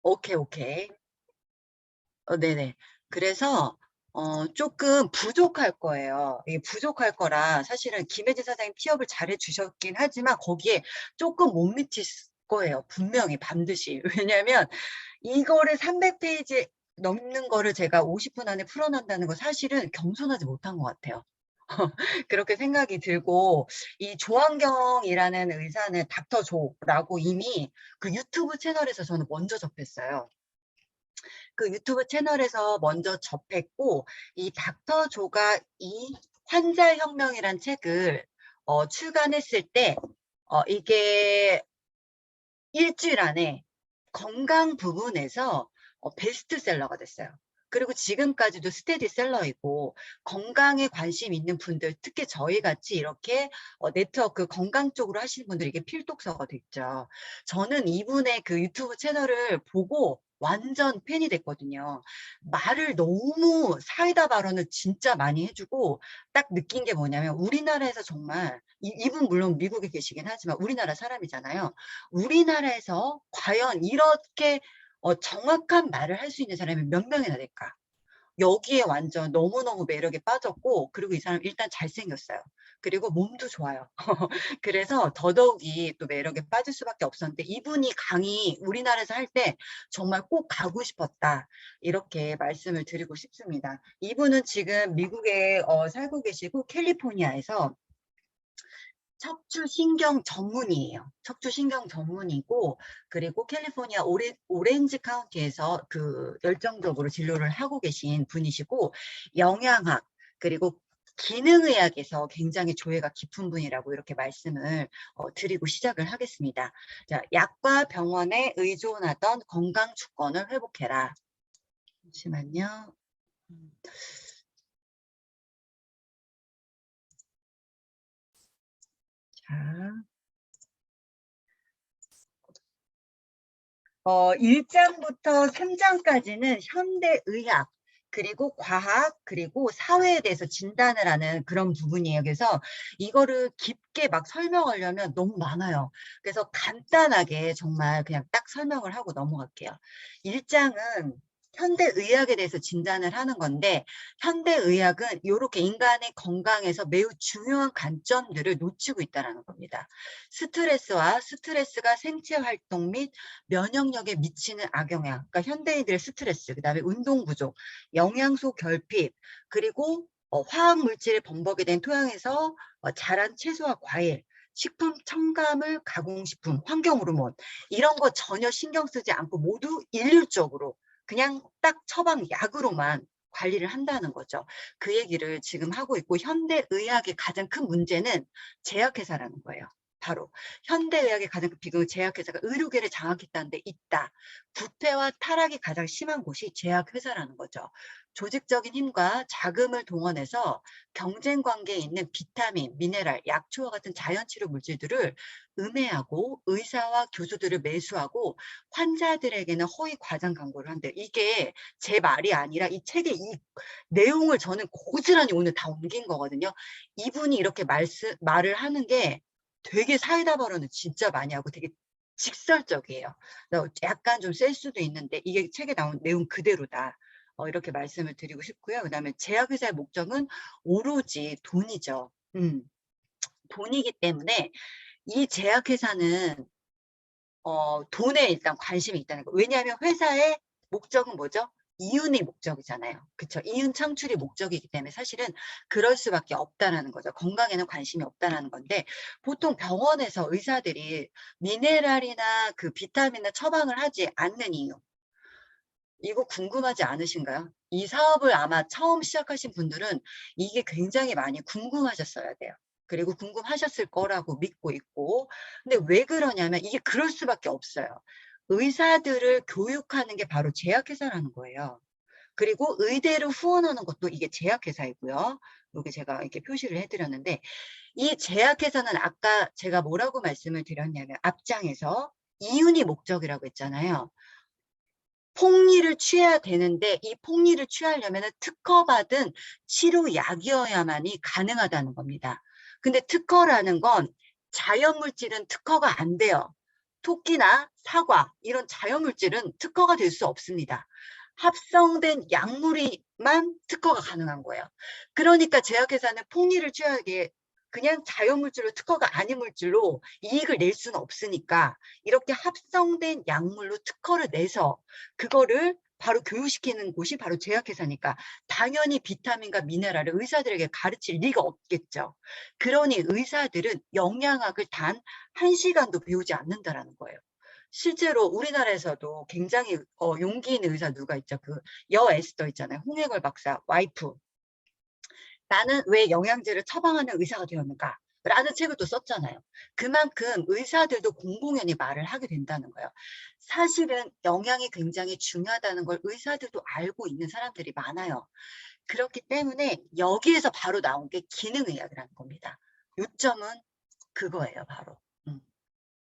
오케이, 오케이. 네네. 그래서 조금 부족할 거예요. 이게 부족할 거라 사실은 김혜진 사장님 티업을 잘해 주셨긴 하지만 거기에 조금 못 미칠 거예요. 분명히 반드시. 왜냐하면 이거를 300페이지 넘는 거를 제가 50분 안에 풀어낸다는 거 사실은 겸손하지 못한 것 같아요. 그렇게 생각이 들고 이 조환경이라는 의사는 닥터 조라고 이미 그 유튜브 채널에서 저는 먼저 접했어요. 그 유튜브 채널에서 먼저 접했고 이 닥터 조가 이 환자혁명이란 책을 출간했을 때 이게 일주일 안에 건강 부분에서 베스트셀러가 됐어요. 그리고 지금까지도 스테디셀러이고 건강에 관심 있는 분들 특히 저희같이 이렇게 네트워크 건강 쪽으로 하시는 분들이 이게 필독서가 됐죠. 저는 이분의 그 유튜브 채널을 보고 완전 팬이 됐거든요. 말을 너무 사이다 발언을 진짜 많이 해주고 딱 느낀 게 뭐냐면 우리나라에서 정말 이분 물론 미국에 계시긴 하지만 우리나라 사람이잖아요. 우리나라에서 과연 이렇게 정확한 말을 할 수 있는 사람이 몇 명이나 될까? 여기에 완전 너무너무 매력에 빠졌고 그리고 이 사람 일단 잘생겼어요. 그리고 몸도 좋아요. 그래서 더더욱이 또 매력에 빠질 수밖에 없었는데 이분이 강의 우리나라에서 할 때 정말 꼭 가고 싶었다. 이렇게 말씀을 드리고 싶습니다. 이분은 지금 미국에 살고 계시고 캘리포니아에서 척추신경 전문의예요. 척추신경 전문이고 그리고 캘리포니아 오렌지 카운티에서 그 열정적으로 진료를 하고 계신 분이시고 영양학 그리고 기능의학에서 굉장히 조예가 깊은 분이라고 이렇게 말씀을 드리고 시작을 하겠습니다. 자, 약과 병원에 의존하던 건강 주권을 회복해라. 잠시만요. 자. 1장부터 3장까지는 현대의학, 그리고 과학, 그리고 사회에 대해서 진단을 하는 그런 부분이에요. 그래서 이거를 깊게 막 설명하려면 너무 많아요. 그래서 간단하게 정말 그냥 딱 설명을 하고 넘어갈게요. 1장은 현대의학에 대해서 진단을 하는 건데 현대의학은 이렇게 인간의 건강에서 매우 중요한 관점들을 놓치고 있다는 겁니다. 스트레스와 스트레스가 생체 활동 및 면역력에 미치는 악영향, 그러니까 현대인들의 스트레스, 그 다음에 운동 부족, 영양소 결핍, 그리고 화학 물질의 범벅이 된 토양에서 자란 채소와 과일, 식품 첨가물, 가공식품, 환경 호르몬 이런 거 전혀 신경 쓰지 않고 모두 일률적으로 그냥 딱 처방 약으로만 관리를 한다는 거죠. 그 얘기를 지금 하고 있고 현대의학의 가장 큰 문제는 제약회사라는 거예요. 바로 현대의학의 가장 큰 비극은 제약회사가 의료계를 장악했다는 데 있다. 부패와 타락이 가장 심한 곳이 제약회사라는 거죠. 조직적인 힘과 자금을 동원해서 경쟁 관계에 있는 비타민, 미네랄, 약초와 같은 자연치료 물질들을 음해하고 의사와 교수들을 매수하고 환자들에게는 허위 과장 광고를 한대요. 이게 제 말이 아니라 이 책의 이 내용을 저는 고스란히 오늘 다 옮긴 거거든요. 이분이 이렇게 말을 하는 게 되게 사이다 발언을 진짜 많이 하고 되게 직설적이에요. 약간 좀 셀 수도 있는데 이게 책에 나온 내용 그대로다. 이렇게 말씀을 드리고 싶고요. 그다음에 제약회사의 목적은 오로지 돈이죠. 돈이기 때문에 이 제약회사는 돈에 일단 관심이 있다는 거. 왜냐하면 회사의 목적은 뭐죠? 이윤이 목적이잖아요. 그쵸? 이윤 창출이 목적이기 때문에 사실은 그럴 수밖에 없다라는 거죠. 건강에는 관심이 없다라는 건데 보통 병원에서 의사들이 미네랄이나 그 비타민을 처방을 하지 않는 이유. 이거 궁금하지 않으신가요? 이 사업을 아마 처음 시작하신 분들은 이게 굉장히 많이 궁금하셨어야 돼요. 그리고 궁금하셨을 거라고 믿고 있고. 근데 왜 그러냐면 이게 그럴 수밖에 없어요. 의사들을 교육하는 게 바로 제약회사라는 거예요. 그리고 의대를 후원하는 것도 이게 제약회사이고요. 여기 제가 이렇게 표시를 해드렸는데 이 제약회사는 아까 제가 뭐라고 말씀을 드렸냐면 앞장에서 이윤이 목적이라고 했잖아요. 폭리를 취해야 되는데 이 폭리를 취하려면 특허받은 치료약이어야만이 가능하다는 겁니다. 근데 특허라는 건 자연물질은 특허가 안 돼요. 토끼나 사과 이런 자연물질은 특허가 될 수 없습니다. 합성된 약물이만 특허가 가능한 거예요. 그러니까 제약회사는 폭리를 취하게 그냥 자연물질로 특허가 아닌 물질로 이익을 낼 수는 없으니까 이렇게 합성된 약물로 특허를 내서 그거를 바로 교육시키는 곳이 바로 제약회사니까 당연히 비타민과 미네랄을 의사들에게 가르칠 리가 없겠죠. 그러니 의사들은 영양학을 단 1시간도 배우지 않는다라는 거예요. 실제로 우리나라에서도 굉장히 용기 있는 의사 누가 있죠? 그 에스더 있잖아요. 홍해걸 박사 와이프. 나는 왜 영양제를 처방하는 의사가 되었는가? 라는 책을 또 썼잖아요. 그만큼 의사들도 공공연히 말을 하게 된다는 거예요. 사실은 영양이 굉장히 중요하다는 걸 의사들도 알고 있는 사람들이 많아요. 그렇기 때문에 여기에서 바로 나온 게 기능의학이라는 겁니다. 요점은 그거예요, 바로.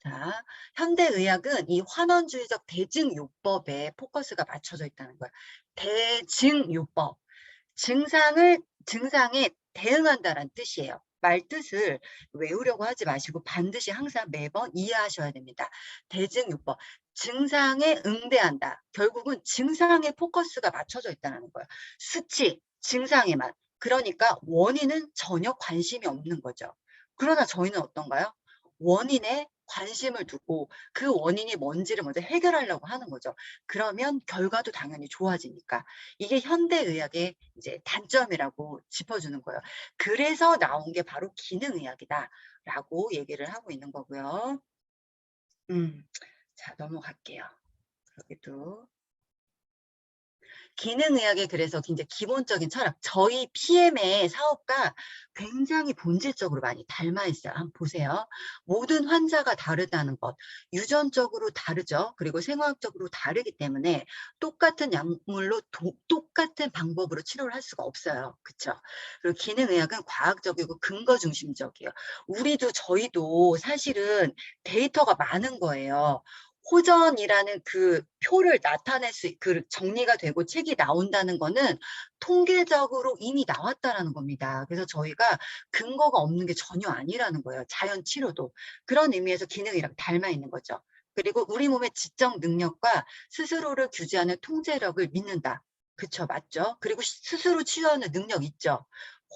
자, 현대의학은 이 환원주의적 대증요법에 포커스가 맞춰져 있다는 거예요. 대증요법. 증상에 대응한다는 뜻이에요. 말 뜻을 외우려고 하지 마시고 반드시 항상 매번 이해하셔야 됩니다. 대증요법. 증상에 응대한다. 결국은 증상에 포커스가 맞춰져 있다는 거예요. 수치, 증상에만. 그러니까 원인은 전혀 관심이 없는 거죠. 그러나 저희는 어떤가요? 원인에 관심을 두고 그 원인이 뭔지를 먼저 해결하려고 하는 거죠. 그러면 결과도 당연히 좋아지니까. 이게 현대의학의 이제 단점이라고 짚어주는 거예요. 그래서 나온 게 바로 기능의학이다라고 얘기를 하고 있는 거고요. 자, 넘어갈게요. 여기도. 기능의학의 그래서 굉장히 기본적인 철학, 저희 PM의 사업과 굉장히 본질적으로 많이 닮아 있어요. 한번 보세요. 모든 환자가 다르다는 것, 유전적으로 다르죠. 그리고 생화학적으로 다르기 때문에 똑같은 약물로 똑같은 방법으로 치료를 할 수가 없어요. 그렇죠? 그리고 기능의학은 과학적이고 근거 중심적이에요. 저희도 사실은 데이터가 많은 거예요. 호전이라는 그 표를 나타낼 그 정리가 되고 책이 나온다는 거는 통계적으로 이미 나왔다라는 겁니다. 그래서 저희가 근거가 없는 게 전혀 아니라는 거예요. 자연 치료도. 그런 의미에서 기능이랑 닮아 있는 거죠. 그리고 우리 몸의 지적 능력과 스스로를 규제하는 통제력을 믿는다. 그쵸, 맞죠? 그리고 스스로 치유하는 능력 있죠.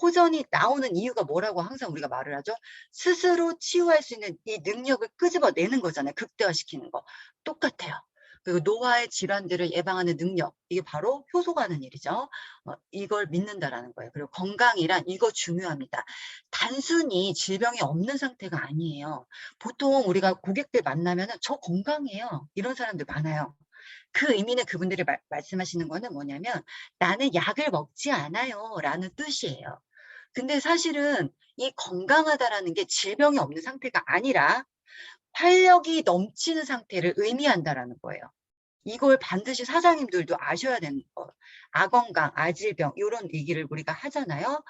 호전이 나오는 이유가 뭐라고 항상 우리가 말을 하죠? 스스로 치유할 수 있는 이 능력을 끄집어내는 거잖아요. 극대화시키는 거. 똑같아요. 그리고 노화의 질환들을 예방하는 능력, 이게 바로 효소가 하는 일이죠. 이걸 믿는다라는 거예요. 그리고 건강이란 이거 중요합니다. 단순히 질병이 없는 상태가 아니에요. 보통 우리가 고객들 만나면은 저 건강해요. 이런 사람들 많아요. 그 의미는 그분들이 말씀하시는 거는 뭐냐면 나는 약을 먹지 않아요 라는 뜻이에요. 근데 사실은 이 건강하다라는 게 질병이 없는 상태가 아니라 활력이 넘치는 상태를 의미한다라는 거예요. 이걸 반드시 사장님들도 아셔야 되는 거. 아건강, 아질병 이런 얘기를 우리가 하잖아요.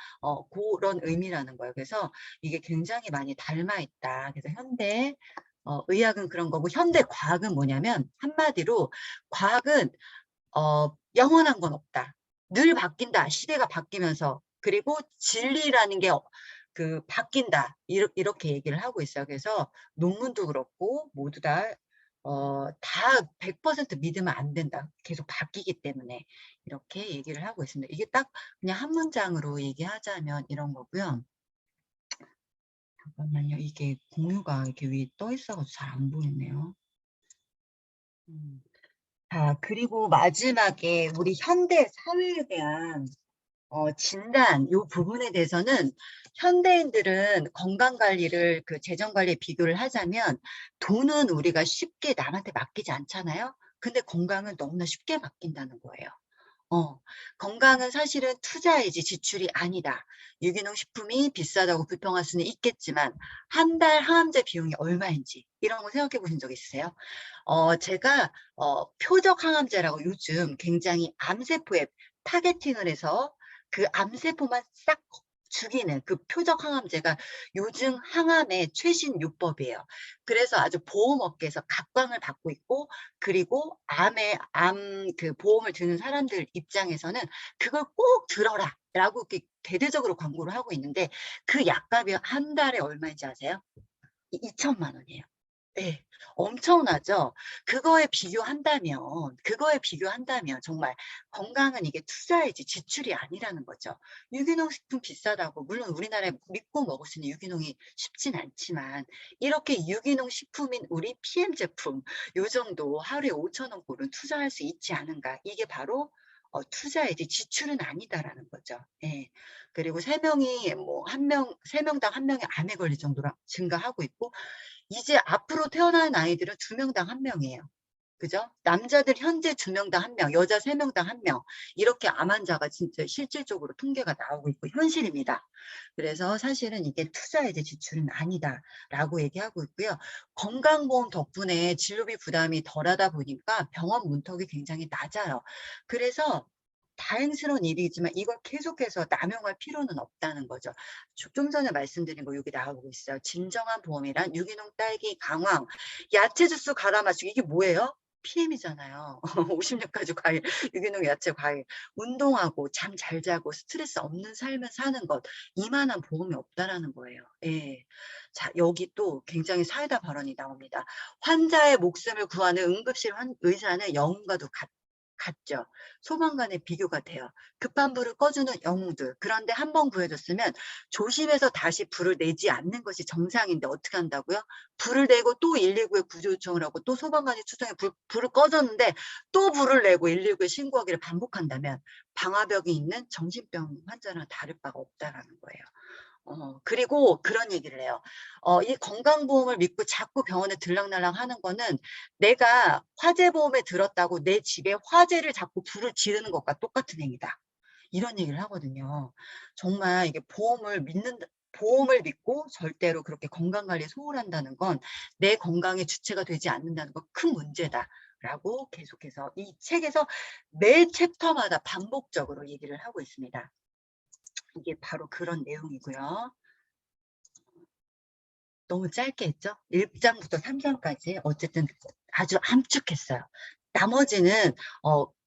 그런 의미라는 거예요. 그래서 이게 굉장히 많이 닮아 있다. 그래서 현대 의학은 그런 거고 현대 과학은 뭐냐면 한마디로 과학은 영원한 건 없다. 늘 바뀐다. 시대가 바뀌면서. 그리고 진리라는 게 바뀐다. 이렇게 얘기를 하고 있어요. 그래서 논문도 그렇고 모두 다 100% 믿으면 안 된다. 계속 바뀌기 때문에 이렇게 얘기를 하고 있습니다. 이게 딱 그냥 한 문장으로 얘기하자면 이런 거고요. 잠깐만요. 이게 공유가 이렇게 위에 떠 있어가지고 잘 안 보이네요. 자, 그리고 마지막에 우리 현대 사회에 대한 진단, 요 부분에 대해서는 현대인들은 건강관리를 그 재정관리에 비교를 하자면 돈은 우리가 쉽게 남한테 맡기지 않잖아요. 근데 건강은 너무나 쉽게 맡긴다는 거예요. 건강은 사실은 투자이지 지출이 아니다. 유기농 식품이 비싸다고 불평할 수는 있겠지만 한 달 항암제 비용이 얼마인지 이런 거 생각해 보신 적 있으세요? 제가 표적 항암제라고 요즘 굉장히 암세포에 타겟팅을 해서 그 암세포만 싹 죽이는 그 표적 항암제가 요즘 항암의 최신 요법이에요. 그래서 아주 보험업계에서 각광을 받고 있고 그리고 암 그 보험을 드는 사람들 입장에서는 그걸 꼭 들어라 라고 이렇게 대대적으로 광고를 하고 있는데 그 약값이 한 달에 얼마인지 아세요? 2천만 원이에요. 네, 엄청나죠. 그거에 비교한다면 정말 건강은 이게 투자이지 지출이 아니라는 거죠. 유기농 식품 비싸다고 물론 우리나라에 믿고 먹을 수 있는 유기농이 쉽진 않지만 이렇게 유기농 식품인 우리 PM 제품 요 정도 하루에 5,000원 꼴은 투자할 수 있지 않은가. 이게 바로 투자이지 지출은 아니다라는 거죠. 예. 그리고 세 명이 뭐 한 명, 세 명당 한 명이 암에 걸릴 정도로 증가하고 있고 이제 앞으로 태어나는 아이들은 2명당 1명이에요. 그죠? 남자들 현재 2명당 1명, 여자 3명당 1명. 이렇게 암 환자가 진짜 실질적으로 통계가 나오고 있고 현실입니다. 그래서 사실은 이게 투자에 대해 지출은 아니다라고 얘기하고 있고요. 건강보험 덕분에 진료비 부담이 덜하다 보니까 병원 문턱이 굉장히 낮아요. 그래서 다행스러운 일이지만 이걸 계속해서 남용할 필요는 없다는 거죠. 좀 전에 말씀드린 거 여기 나오고 있어요. 진정한 보험이란 유기농 딸기 강황, 야채 주스 갈아 마시고 이게 뭐예요? PM이잖아요. 50년까지 과일, 유기농 야채 과일. 운동하고 잠 잘 자고 스트레스 없는 삶을 사는 것. 이만한 보험이 없다라는 거예요. 예. 자, 여기 또 굉장히 사이다 발언이 나옵니다. 환자의 목숨을 구하는 응급실 의사는 영웅과도 같죠. 소방관의 비교가 돼요. 급한 불을 꺼주는 영웅들. 그런데 한 번 구해줬으면 조심해서 다시 불을 내지 않는 것이 정상인데 어떻게 한다고요? 불을 내고 또 119에 구조 요청을 하고 또 소방관이 추정해 불을 꺼졌는데 또 불을 내고 119에 신고하기를 반복한다면 방화벽이 있는 정신병 환자랑 다를 바가 없다라는 거예요. 그리고 그런 얘기를 해요. 이 건강보험을 믿고 자꾸 병원에 들락날락 하는 거는 내가 화재보험에 들었다고 내 집에 화재를 자꾸 불을 지르는 것과 똑같은 행위다. 이런 얘기를 하거든요. 정말 이게 보험을 믿고 절대로 그렇게 건강관리에 소홀한다는 건 내 건강의 주체가 되지 않는다는 건 큰 문제다. 라고 계속해서 이 책에서 매 챕터마다 반복적으로 얘기를 하고 있습니다. 이게 바로 그런 내용이고요. 너무 짧게 했죠? 1장부터 3장까지 어쨌든 아주 함축했어요. 나머지는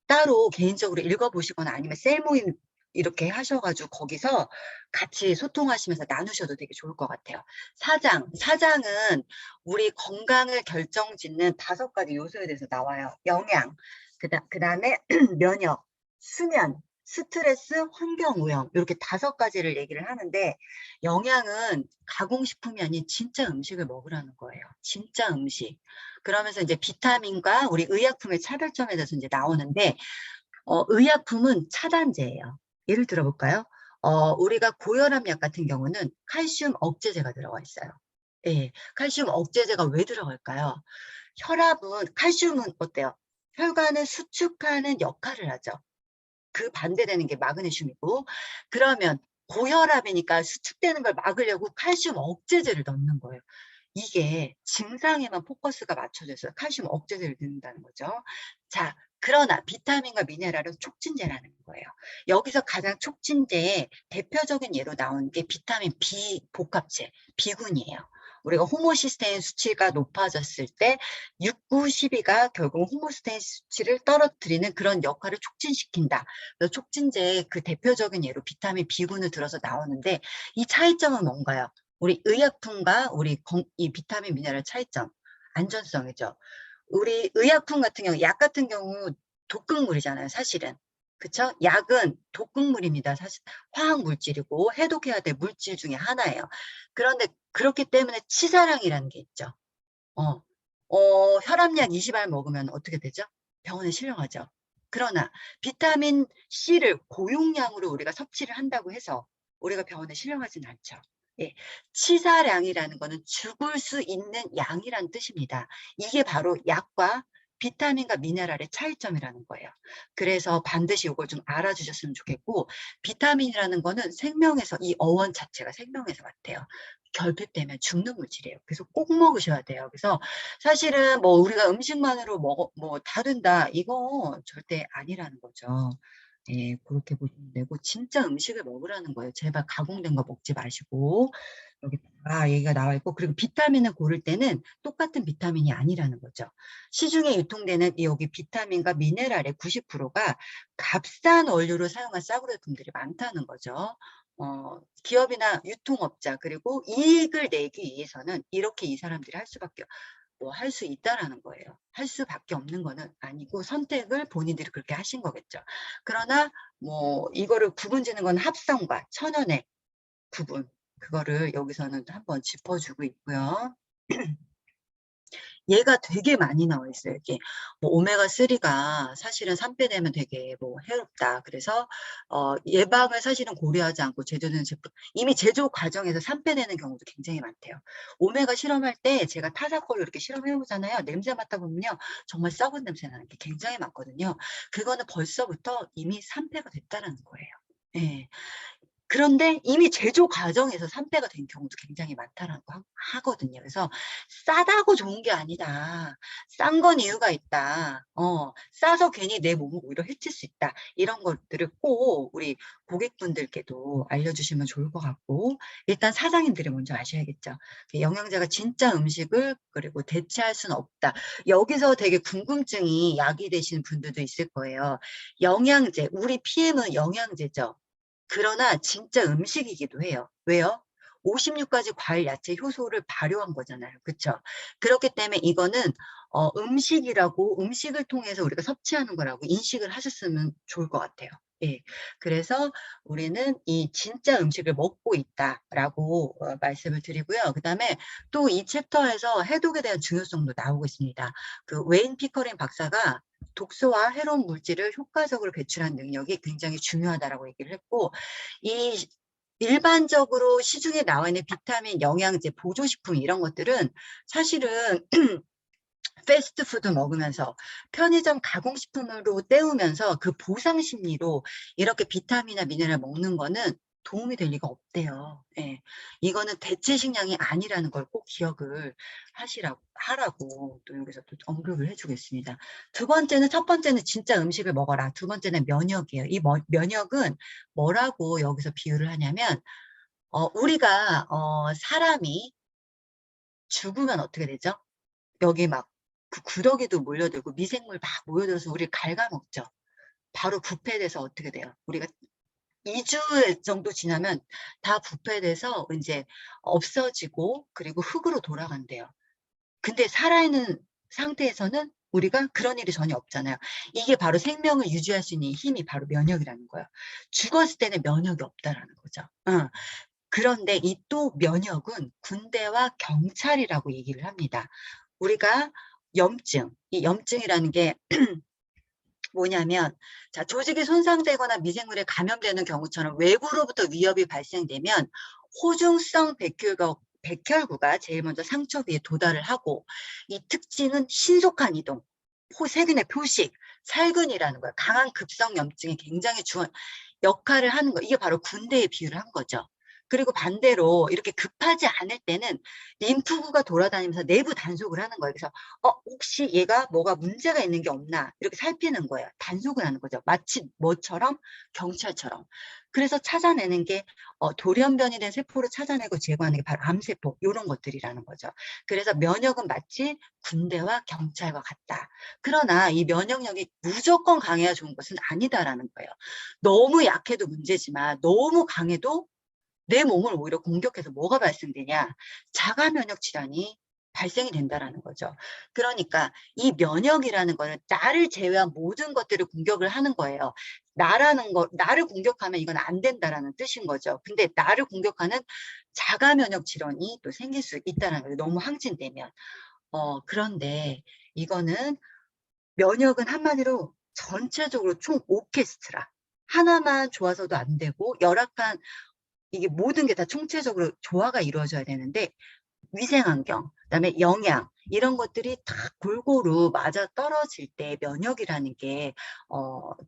따로 개인적으로 읽어보시거나 아니면 셀 모임 이렇게 하셔가지고 거기서 같이 소통하시면서 나누셔도 되게 좋을 것 같아요. 4장은 우리 건강을 결정짓는 5가지 요소에 대해서 나와요. 영양, 그 다음에 면역, 수면, 스트레스, 환경오염 이렇게 5가지를 얘기를 하는데 영양은 가공식품이 아닌 진짜 음식을 먹으라는 거예요. 진짜 음식. 그러면서 이제 비타민과 우리 의약품의 차별점에 대해서 이제 나오는데 의약품은 차단제예요. 예를 들어볼까요? 우리가 고혈압 약 같은 경우는 칼슘 억제제가 들어가 있어요. 예, 칼슘 억제제가 왜 들어갈까요? 칼슘은 어때요? 혈관을 수축하는 역할을 하죠. 그 반대되는 게 마그네슘이고 그러면 고혈압이니까 수축되는 걸 막으려고 칼슘 억제제를 넣는 거예요. 이게 증상에만 포커스가 맞춰져 있어요. 칼슘 억제제를 넣는다는 거죠. 자, 그러나 비타민과 미네랄은 촉진제라는 거예요. 여기서 가장 촉진제의 대표적인 예로 나온 게 비타민 B 복합체, 비군이에요. 우리가 호모시스테인 수치가 높아졌을 때 6, 9, 12가 결국 호모시스테인 수치를 떨어뜨리는 그런 역할을 촉진시킨다. 그래서 촉진제의 그 대표적인 예로 비타민 B군을 들어서 나오는데 이 차이점은 뭔가요? 우리 의약품과 이 비타민 미네랄 차이점, 안전성이죠. 우리 의약품 같은 경우, 약 같은 경우 독극물이잖아요, 사실은. 그쵸? 약은 독극물입니다. 사실 화학 물질이고 해독해야 될 물질 중에 하나예요. 그런데 그렇기 때문에 치사량이라는 게 있죠. 혈압약 20알 먹으면 어떻게 되죠? 병원에 실려가죠. 그러나 비타민 C를 고용량으로 우리가 섭취를 한다고 해서 우리가 병원에 실려가진 않죠. 예, 치사량이라는 거는 죽을 수 있는 양이란 뜻입니다. 이게 바로 약과 비타민과 미네랄의 차이점이라는 거예요. 그래서 반드시 이걸 좀 알아주셨으면 좋겠고 비타민이라는 거는 생명에서 이 어원 자체가 생명에서 왔대요. 결핍되면 죽는 물질이에요. 그래서 꼭 먹으셔야 돼요. 그래서 사실은 뭐 우리가 음식만으로 뭐 다 된다 이거 절대 아니라는 거죠. 예, 그렇게 보시면 되고 진짜 음식을 먹으라는 거예요. 제발 가공된 거 먹지 마시고 여기 다 얘기가 나와 있고 그리고 비타민을 고를 때는 똑같은 비타민이 아니라는 거죠. 시중에 유통되는 여기 비타민과 미네랄의 90%가 값싼 원료를 사용한 싸구려 제품들이 많다는 거죠. 기업이나 유통업자 그리고 이익을 내기 위해서는 이렇게 이 사람들이 할 수밖에 뭐 할 수 있다라는 거예요. 할 수밖에 없는 거는 아니고 선택을 본인들이 그렇게 하신 거겠죠. 그러나 뭐 이거를 구분 짓는 건 합성과 천연의 구분, 그거를 여기서는 한번 짚어주고 있고요. 얘가 되게 많이 나와 있어요. 이게 뭐 오메가3가 사실은 산패 되면 되게 뭐 해롭다. 그래서 예방을 사실은 고려하지 않고 제조되는 제품, 이미 제조 과정에서 산패되는 경우도 굉장히 많대요. 오메가 실험할 때 제가 타사 걸로 이렇게 실험해 보잖아요. 냄새 맡다 보면요, 정말 썩은 냄새 나는 게 굉장히 많거든요. 그거는 벌써부터 이미 산패가 됐다라는 거예요. 예. 그런데 이미 제조 과정에서 산패가 된 경우도 굉장히 많다라고 하거든요. 그래서 싸다고 좋은 게 아니다. 싼 건 이유가 있다. 싸서 괜히 내 몸을 오히려 해칠 수 있다. 이런 것들을 꼭 우리 고객분들께도 알려주시면 좋을 것 같고, 일단 사장님들이 먼저 아셔야겠죠. 영양제가 진짜 음식을 그리고 대체할 수는 없다. 여기서 되게 궁금증이 야기되시는 분들도 있을 거예요. 영양제, 우리 PM은 영양제죠. 그러나 진짜 음식이기도 해요. 왜요? 56가지 과일, 야채, 효소를 발효한 거잖아요. 그쵸? 그렇기 때문에 이거는 음식이라고, 음식을 통해서 우리가 섭취하는 거라고 인식을 하셨으면 좋을 것 같아요. 예. 그래서 우리는 이 진짜 음식을 먹고 있다라고 말씀을 드리고요. 그 다음에 또 이 챕터에서 해독에 대한 중요성도 나오고 있습니다. 그 웨인 피커링 박사가 독소와 해로운 물질을 효과적으로 배출하는 능력이 굉장히 중요하다라고 얘기를 했고, 이 일반적으로 시중에 나와 있는 비타민, 영양제, 보조식품 이런 것들은 사실은 패스트푸드 먹으면서 편의점 가공식품으로 때우면서 그 보상 심리로 이렇게 비타민이나 미네랄 먹는 거는 도움이 될 리가 없대요. 예. 이거는 대체 식량이 아니라는 걸 꼭 기억을 하라고 또 여기서 또 언급을 해주겠습니다. 두 번째는, 첫 번째는 진짜 음식을 먹어라. 두 번째는 면역이에요. 이 면역은 뭐라고 여기서 비유를 하냐면, 우리가, 사람이 죽으면 어떻게 되죠? 여기 막 그 구더기도 몰려들고 미생물 막 모여들어서 우리를 갉아먹죠. 바로 부패돼서 어떻게 돼요? 우리가 2주 정도 지나면 다 부패돼서 이제 없어지고 그리고 흙으로 돌아간대요. 근데 살아있는 상태에서는 우리가 그런 일이 전혀 없잖아요. 이게 바로 생명을 유지할 수 있는 힘이 바로 면역이라는 거예요. 죽었을 때는 면역이 없다라는 거죠. 그런데 이 또 면역은 군대와 경찰이라고 얘기를 합니다. 우리가 염증, 이 염증이라는 게 뭐냐면, 자, 조직이 손상되거나 미생물에 감염되는 경우처럼 외부로부터 위협이 발생되면 호중성 백혈구가 제일 먼저 상처 위에 도달을 하고, 이 특징은 신속한 이동, 세균의 표식, 살균이라는 거예요. 강한 급성 염증이 굉장히 중요한 역할을 하는 거. 이게 바로 군대에 비유를 한 거죠. 그리고 반대로 이렇게 급하지 않을 때는 림프구가 돌아다니면서 내부 단속을 하는 거예요. 그래서 혹시 얘가 뭐가 문제가 있는 게 없나 이렇게 살피는 거예요. 단속을 하는 거죠. 마치 뭐처럼? 경찰처럼. 그래서 찾아내는 게 돌연변이 된 세포를 찾아내고 제거하는 게 바로 암세포 이런 것들이라는 거죠. 그래서 면역은 마치 군대와 경찰과 같다. 그러나 이 면역력이 무조건 강해야 좋은 것은 아니다라는 거예요. 너무 약해도 문제지만 너무 강해도 내 몸을 오히려 공격해서 뭐가 발생되냐? 자가 면역 질환이 발생이 된다라는 거죠. 그러니까 이 면역이라는 거는 나를 제외한 모든 것들을 공격을 하는 거예요. 나를 공격하면 이건 안 된다라는 뜻인 거죠. 근데 나를 공격하는 자가 면역 질환이 또 생길 수 있다는 거예요. 너무 항진되면. 그런데 이거는 면역은 한마디로 전체적으로 총 오케스트라. 하나만 좋아서도 안 되고 열악한 이게 모든 게 다 총체적으로 조화가 이루어져야 되는데 위생환경, 그다음에 영양 이런 것들이 다 골고루 맞아떨어질 때 면역이라는 게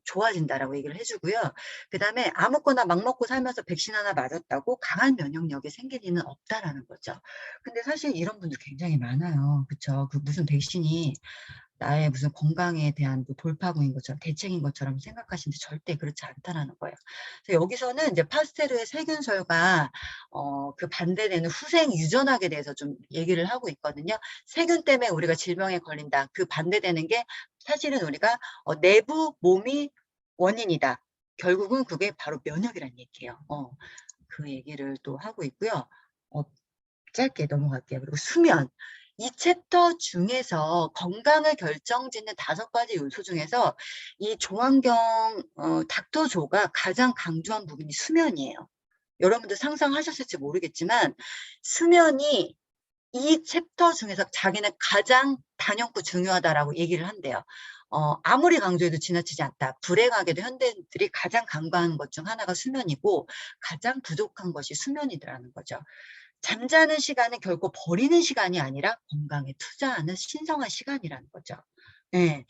좋아진다라고 얘기를 해주고요. 그다음에 아무거나 막 먹고 살면서 백신 하나 맞았다고 강한 면역력이 생길 리는 없다라는 거죠. 근데 사실 이런 분들 굉장히 많아요. 그쵸? 그 무슨 백신이 나의 무슨 건강에 대한 뭐 돌파구인 것처럼 대책인 것처럼 생각하시는데 절대 그렇지 않다라는 거예요. 그래서 여기서는 이제 파스테르의 세균설과 그 반대되는 후생 유전학에 대해서 좀 얘기를 하고 있거든요. 세균 때문에 우리가 질병에 걸린다. 그 반대되는 게 사실은 우리가 내부 몸이 원인이다. 결국은 그게 바로 면역이라는 얘기예요. 그 얘기를 또 하고 있고요. 짧게 넘어갈게요. 그리고 수면. 이 챕터 중에서 건강을 결정짓는 5가지 요소 중에서 이 조환경 닥터 조가 가장 강조한 부분이 수면이에요. 여러분들 상상하셨을지 모르겠지만 수면이 이 챕터 중에서 자기는 가장 단연코 중요하다라고 얘기를 한대요. 아무리 강조해도 지나치지 않다. 불행하게도 현대인들이 가장 간과하는 것 중 하나가 수면이고 가장 부족한 것이 수면이라는 거죠. 잠자는 시간은 결코 버리는 시간이 아니라 건강에 투자하는 신성한 시간이라는 거죠. 예.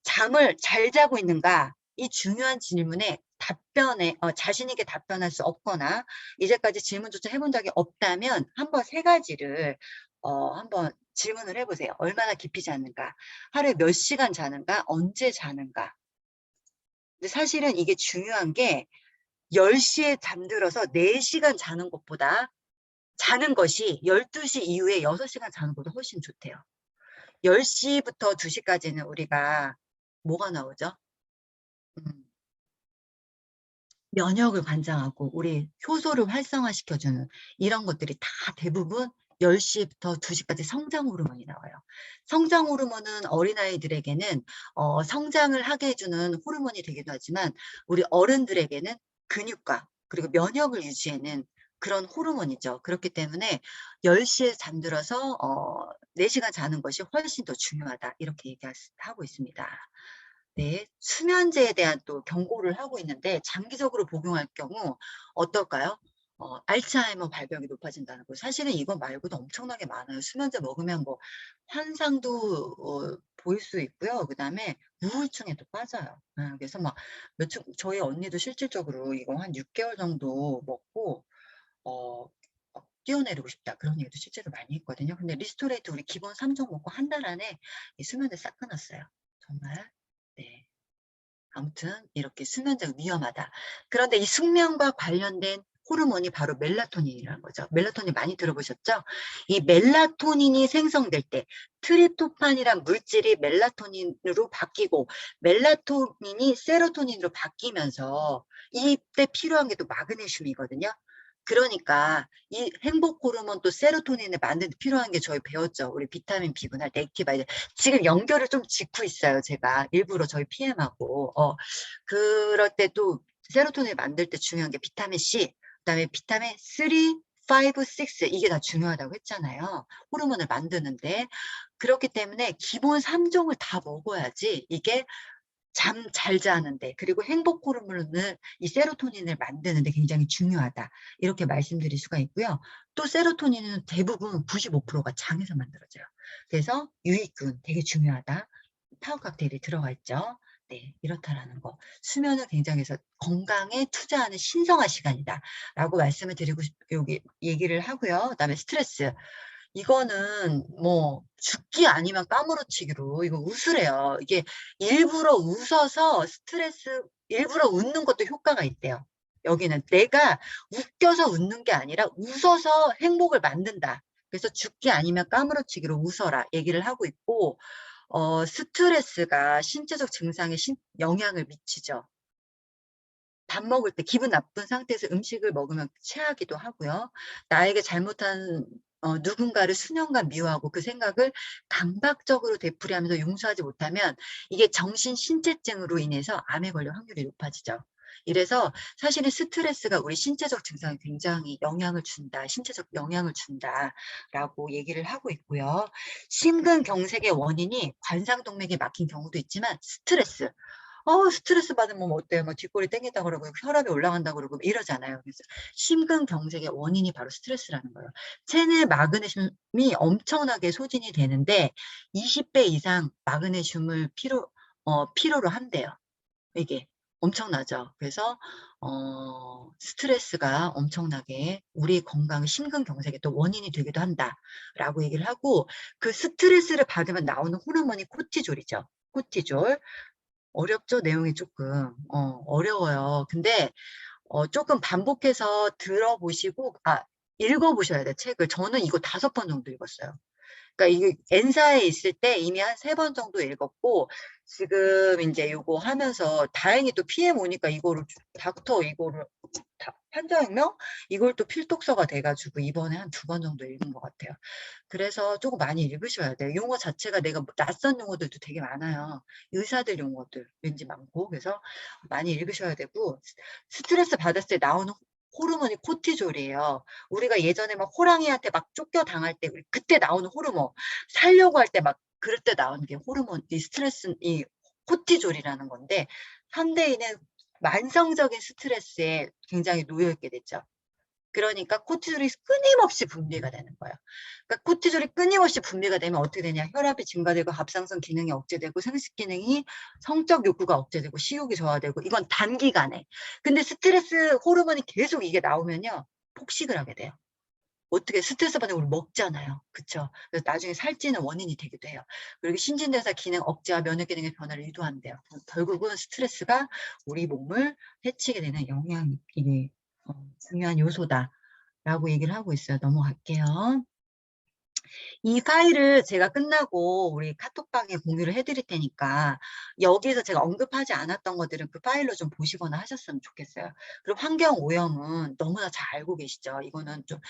잠을 잘 자고 있는가? 이 중요한 질문에 자신 있게 답변할 수 없거나 이제까지 질문조차 해본 적이 없다면 한번 3가지를 한번 질문을 해보세요. 얼마나 깊이 자는가? 하루에 몇 시간 자는가? 언제 자는가? 근데 사실은 이게 중요한 게 10시에 잠들어서 4시간 자는 것보다 자는 것이 12시 이후에 6시간 자는 것보다 훨씬 좋대요. 10시부터 2시까지는 우리가 뭐가 나오죠? 면역을 관장하고 우리 효소를 활성화시켜주는 이런 것들이 다 대부분 10시부터 2시까지 성장 호르몬이 나와요. 성장 호르몬은 어린아이들에게는 성장을 하게 해주는 호르몬이 되기도 하지만 우리 어른들에게는 근육과 그리고 면역을 유지하는 그런 호르몬이죠. 그렇기 때문에 10시에 잠들어서 4시간 자는 것이 훨씬 더 중요하다. 이렇게 얘기하고 있습니다. 네, 수면제에 대한 또 경고를 하고 있는데 장기적으로 복용할 경우 어떨까요? 알츠하이머 발병이 높아진다는 거. 사실은 이거 말고도 엄청나게 많아요. 수면제 먹으면 뭐 환상도 보일 수 있고요. 그다음에 우울증에도 빠져요. 그래서 막 저희 언니도 실질적으로 이거 한 6개월 정도 먹고 어, 뛰어내리고 싶다. 그런 얘기도 실제로 많이 했거든요. 근데 리스토레이트 우리 기본 3종 먹고 한 달 안에 이 수면제 싹 끊었어요. 정말. 네. 아무튼 이렇게 수면제가 위험하다. 그런데 이 숙면과 관련된 호르몬이 바로 멜라토닌이라는 거죠. 멜라토닌 많이 들어보셨죠? 이 멜라토닌이 생성될 때 트립토판이란 물질이 멜라토닌으로 바뀌고 멜라토닌이 세로토닌으로 바뀌면서 이때 필요한 게 또 마그네슘이거든요. 그러니까 이 행복 호르몬 또 세로토닌을 만드는 데 필요한 게 저희 배웠죠. 우리 비타민 B구나, 액티바이드. 지금 연결을 좀 짓고 있어요. 제가 일부러 저희 PM하고. 그럴 때 또 세로토닌을 만들 때 중요한 게 비타민 C, 그다음에 비타민 3, 5, 6 이게 다 중요하다고 했잖아요. 호르몬을 만드는데. 그렇기 때문에 기본 3종을 다 먹어야지 이게 잠 잘 자는데 그리고 행복 호르몬을 이 세로토닌을 만드는데 굉장히 중요하다. 이렇게 말씀드릴 수가 있고요. 또 세로토닌은 대부분 95%가 장에서 만들어져요. 그래서 유익균 되게 중요하다. 타워 칵테일이 들어가 있죠. 네, 이렇다라는 거. 수면은 굉장히 해서 건강에 투자하는 신성한 시간이다. 라고 말씀을 드리고 여기 얘기를 하고요. 그다음에 스트레스. 이거는 뭐 죽기 아니면 까무러치기로 이거 웃으래요. 이게 일부러 웃어서 일부러 웃는 것도 효과가 있대요. 여기는 내가 웃겨서 웃는 게 아니라 웃어서 행복을 만든다. 그래서 죽기 아니면 까무러치기로 웃어라 얘기를 하고 있고 스트레스가 신체적 증상에 영향을 미치죠. 밥 먹을 때 기분 나쁜 상태에서 음식을 먹으면 체하기도 하고요. 나에게 잘못한 누군가를 수년간 미워하고 그 생각을 강박적으로 되풀이하면서 용서하지 못하면 이게 정신 신체증으로 인해서 암에 걸릴 확률이 높아지죠. 이래서 사실은 스트레스가 우리 신체적 증상에 굉장히 영향을 준다, 신체적 영향을 준다라고 얘기를 하고 있고요. 심근경색의 원인이 관상동맥이 막힌 경우도 있지만 스트레스 받으면 뭐 어때요? 뭐 뒷골이 땡긴다 그러고 혈압이 올라간다 그러고 이러잖아요. 그래서 심근경색의 원인이 바로 스트레스라는 거예요. 체내 마그네슘이 엄청나게 소진이 되는데 20배 이상 마그네슘을 필요로 한대요. 이게 엄청나죠. 그래서 스트레스가 엄청나게 우리 건강 심근경색의 또 원인이 되기도 한다라고 얘기를 하고 그 스트레스를 받으면 나오는 호르몬이 코티졸이죠. 코티졸. 어렵죠? 내용이 조금. 어려워요. 근데 조금 반복해서 들어보시고, 읽어보셔야 돼요, 책을. 저는 이거 5번 정도 읽었어요. 그러니까 이게 N사에 있을 때 이미 한 3번 정도 읽었고, 지금 이제 요거 하면서 다행히 또 PM 오니까 이거를 닥터 이거를 판정명 이걸 또 필독서가 돼가지고 이번에 한 2번 정도 읽은 것 같아요. 그래서 조금 많이 읽으셔야 돼요. 용어 자체가 내가 낯선 용어들도 되게 많아요. 의사들 용어들 왠지 많고 그래서 많이 읽으셔야 되고 스트레스 받았을 때 나오는 호르몬이 코티졸이에요. 우리가 예전에 막 호랑이한테 막 쫓겨당할 때 그때 나오는 호르몬 살려고 할 때 막 그럴 때 나오는 게 호르몬 이 스트레스 이 코티졸이라는 건데 현대인은 만성적인 스트레스에 굉장히 놓여 있게 됐죠. 그러니까 코티졸이 끊임없이 분비가 되는 거예요. 그러니까 코티졸이 끊임없이 분비가 되면 어떻게 되냐? 혈압이 증가되고 갑상선 기능이 억제되고 생식 기능이 성적 욕구가 억제되고 식욕이 저하되고 이건 단기간에. 근데 스트레스 호르몬이 계속 이게 나오면요. 폭식을 하게 돼요. 어떻게 스트레스 받으면 우리 먹잖아요. 그쵸? 그래서 나중에 살찌는 원인이 되기도 해요. 그리고 신진대사 기능 억제와 면역 기능의 변화를 유도한대요. 결국은 스트레스가 우리 몸을 해치게 되는 영향이 중요한 요소다라고 얘기를 하고 있어요. 넘어갈게요. 이 파일을 제가 끝나고 우리 카톡방에 공유를 해드릴 테니까 여기에서 제가 언급하지 않았던 것들은 그 파일로 좀 보시거나 하셨으면 좋겠어요. 그리고 환경 오염은 너무나 잘 알고 계시죠. 이거는 좀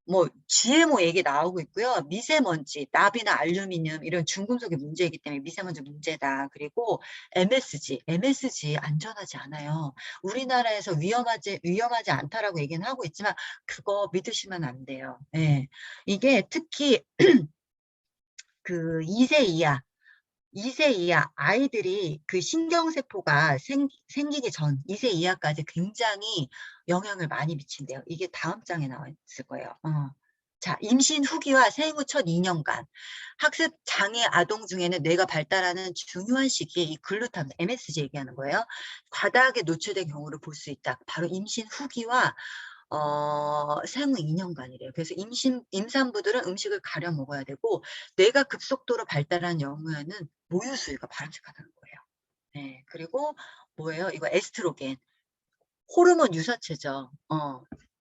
뭐 GMO 얘기 나오고 있고요. 미세먼지, 납이나 알루미늄 이런 중금속의 문제이기 때문에 미세먼지 문제다. 그리고 MSG 안전하지 않아요. 우리나라에서 위험하지 않다라고 얘기는 하고 있지만 그거 믿으시면 안 돼요. 예. 이게 특히 그 2세 이하 아이들이 그 신경세포가 생기기 전 2세 이하까지 굉장히 영향을 많이 미친대요. 이게 다음 장에 나와 있을 거예요. 자, 임신 후기와 생후 첫 2년간 학습 장애 아동 중에는 뇌가 발달하는 중요한 시기에 이 글루타민, MSG 얘기하는 거예요. 과다하게 노출된 경우를 볼 수 있다. 바로 임신 후기와 생후 2년간이래요. 그래서 임산부들은 음식을 가려 먹어야 되고 뇌가 급속도로 발달한 경우에는 모유 수유가 바람직하다는 거예요. 네, 그리고 뭐예요? 이거 에스트로겐. 호르몬 유사체죠.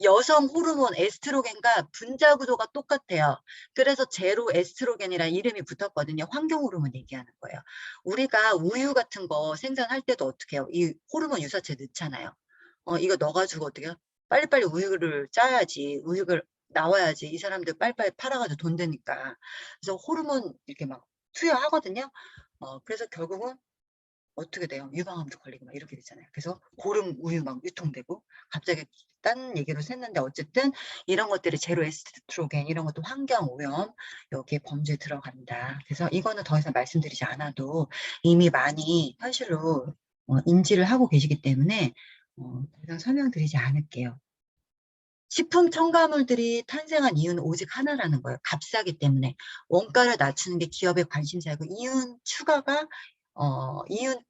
여성 호르몬 에스트로겐과 분자 구도가 똑같아요. 그래서 제로 에스트로겐이라는 이름이 붙었거든요. 환경 호르몬 얘기하는 거예요. 우리가 우유 같은 거 생산할 때도 어떻게 해요? 이 호르몬 유사체 넣잖아요. 이거 넣어가지고 어떻게 해요? 빨리빨리 우유를 짜야지. 우유를 나와야지. 이 사람들 빨리빨리 팔아가지고 돈 되니까. 그래서 호르몬 이렇게 막 투여하거든요. 그래서 결국은 어떻게 돼요? 유방암도 걸리고 막 이렇게 되잖아요. 그래서 고름 우유 막 유통되고 갑자기 딴 얘기로 샜는데 어쨌든 이런 것들이 제로 에스트로겐 이런 것도 환경 오염 여기에 범죄에 들어간다. 그래서 이거는 더 이상 말씀드리지 않아도 이미 많이 현실로 인지를 하고 계시기 때문에 더 이상 설명드리지 않을게요. 식품 첨가물들이 탄생한 이유는 오직 하나라는 거예요. 값싸기 때문에. 원가를 낮추는 게 기업의 관심사이고 이윤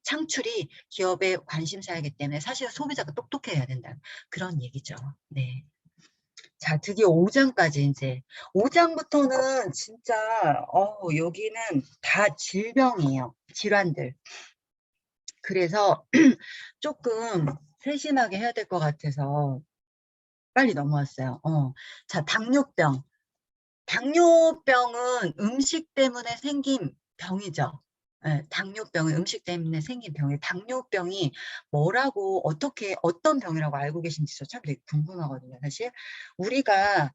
창출이 기업의 관심사이기 때문에 사실 소비자가 똑똑해야 된다는 그런 얘기죠. 네. 자, 드디어 5장까지 이제 5장부터는 진짜 여기는 다 질병이에요. 질환들. 그래서 조금 세심하게 해야 될 것 같아서 빨리 넘어왔어요. 자, 당뇨병. 당뇨병은 음식 때문에 생긴 병이죠. 네, 당뇨병은 음식 때문에 생긴 병이에요. 당뇨병이 뭐라고 어떤 병이라고 알고 계신지 저 참 되게 궁금하거든요. 사실 우리가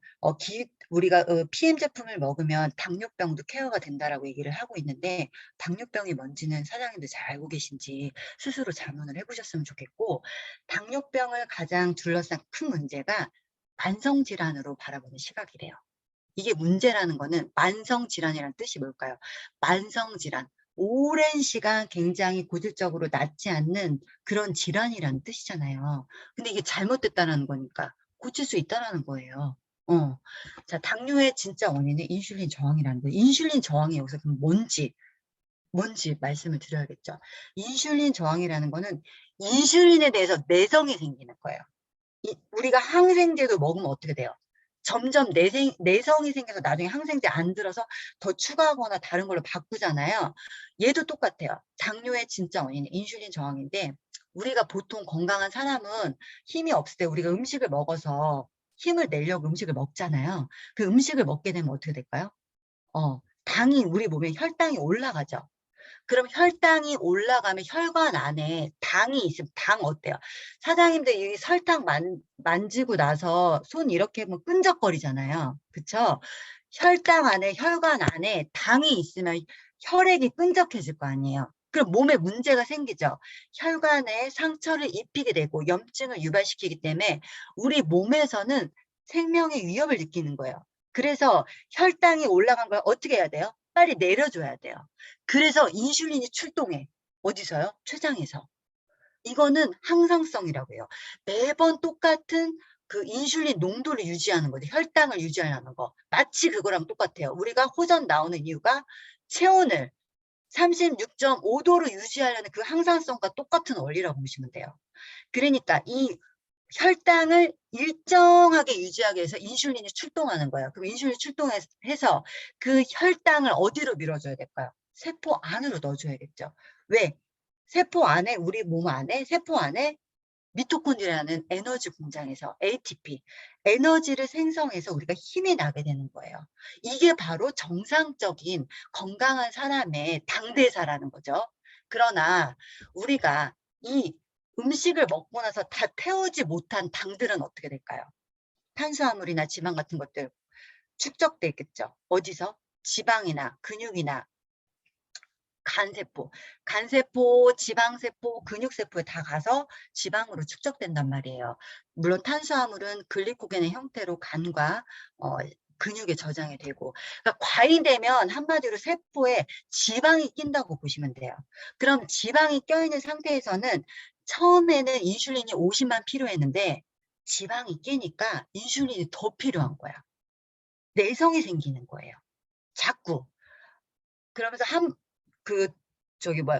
PM 제품을 먹으면 당뇨병도 케어가 된다라고 얘기를 하고 있는데 당뇨병이 뭔지는 사장님들 잘 알고 계신지 스스로 자문을 해보셨으면 좋겠고 당뇨병을 가장 둘러싼 큰 문제가 만성질환으로 바라보는 시각이래요. 이게 문제라는 거는 만성질환이라는 뜻이 뭘까요? 만성질환. 오랜 시간 굉장히 고질적으로 낫지 않는 그런 질환이라는 뜻이잖아요. 근데 이게 잘못됐다는 거니까 고칠 수 있다는 거예요. 자, 당뇨의 진짜 원인은 인슐린 저항이라는 거예요. 인슐린 저항이 여기서 그럼 뭔지 말씀을 드려야겠죠. 인슐린 저항이라는 거는 인슐린에 대해서 내성이 생기는 거예요. 우리가 항생제도 먹으면 어떻게 돼요? 점점 내성이 생겨서 나중에 항생제 안 들어서 더 추가하거나 다른 걸로 바꾸잖아요. 얘도 똑같아요. 당뇨의 진짜 원인은 인슐린 저항인데 우리가 보통 건강한 사람은 힘이 없을 때 우리가 음식을 먹어서 힘을 내려고 음식을 먹잖아요. 그 음식을 먹게 되면 어떻게 될까요? 당이 우리 몸에 혈당이 올라가죠. 그럼 혈당이 올라가면 혈관 안에 당이 있으면 당 어때요? 사장님들 이 설탕 만지고 나서 손 이렇게 하면 끈적거리잖아요. 그쵸? 혈관 안에 당이 있으면 혈액이 끈적해질 거 아니에요. 그럼 몸에 문제가 생기죠. 혈관에 상처를 입히게 되고 염증을 유발시키기 때문에 우리 몸에서는 생명의 위협을 느끼는 거예요. 그래서 혈당이 올라간 걸 어떻게 해야 돼요? 빨리 내려줘야 돼요. 그래서 인슐린이 출동해. 어디서요? 췌장에서. 이거는 항상성이라고 해요. 매번 똑같은 그 인슐린 농도를 유지하는 거죠. 혈당을 유지하는 거. 마치 그거랑 똑같아요. 우리가 호전 나오는 이유가 체온을 36.5도로 유지하려는 그 항상성과 똑같은 원리라고 보시면 돼요. 그러니까 이 혈당을 일정하게 유지하기 위해서 인슐린이 출동하는 거예요. 그럼 인슐린이 출동해서 그 혈당을 어디로 밀어줘야 될까요? 세포 안으로 넣어줘야겠죠. 왜? 세포 안에, 우리 몸 안에, 세포 안에 미토콘드리아는 에너지 공장에서 ATP, 에너지를 생성해서 우리가 힘이 나게 되는 거예요. 이게 바로 정상적인 건강한 사람의 당대사라는 거죠. 그러나 우리가 이 음식을 먹고 나서 다 태우지 못한 당들은 어떻게 될까요? 탄수화물이나 지방 같은 것들 축적돼 있겠죠. 어디서? 지방이나 근육이나 간세포, 지방세포, 근육세포에 다 가서 지방으로 축적된단 말이에요. 물론 탄수화물은 글리코겐의 형태로 간과 근육에 저장이 되고, 그러니까 과잉되면 한마디로 세포에 지방이 낀다고 보시면 돼요. 그럼 지방이 껴있는 상태에서는 처음에는 인슐린이 50만 필요했는데 지방이 끼니까 인슐린이 더 필요한 거야. 내성이 생기는 거예요. 자꾸. 그러면서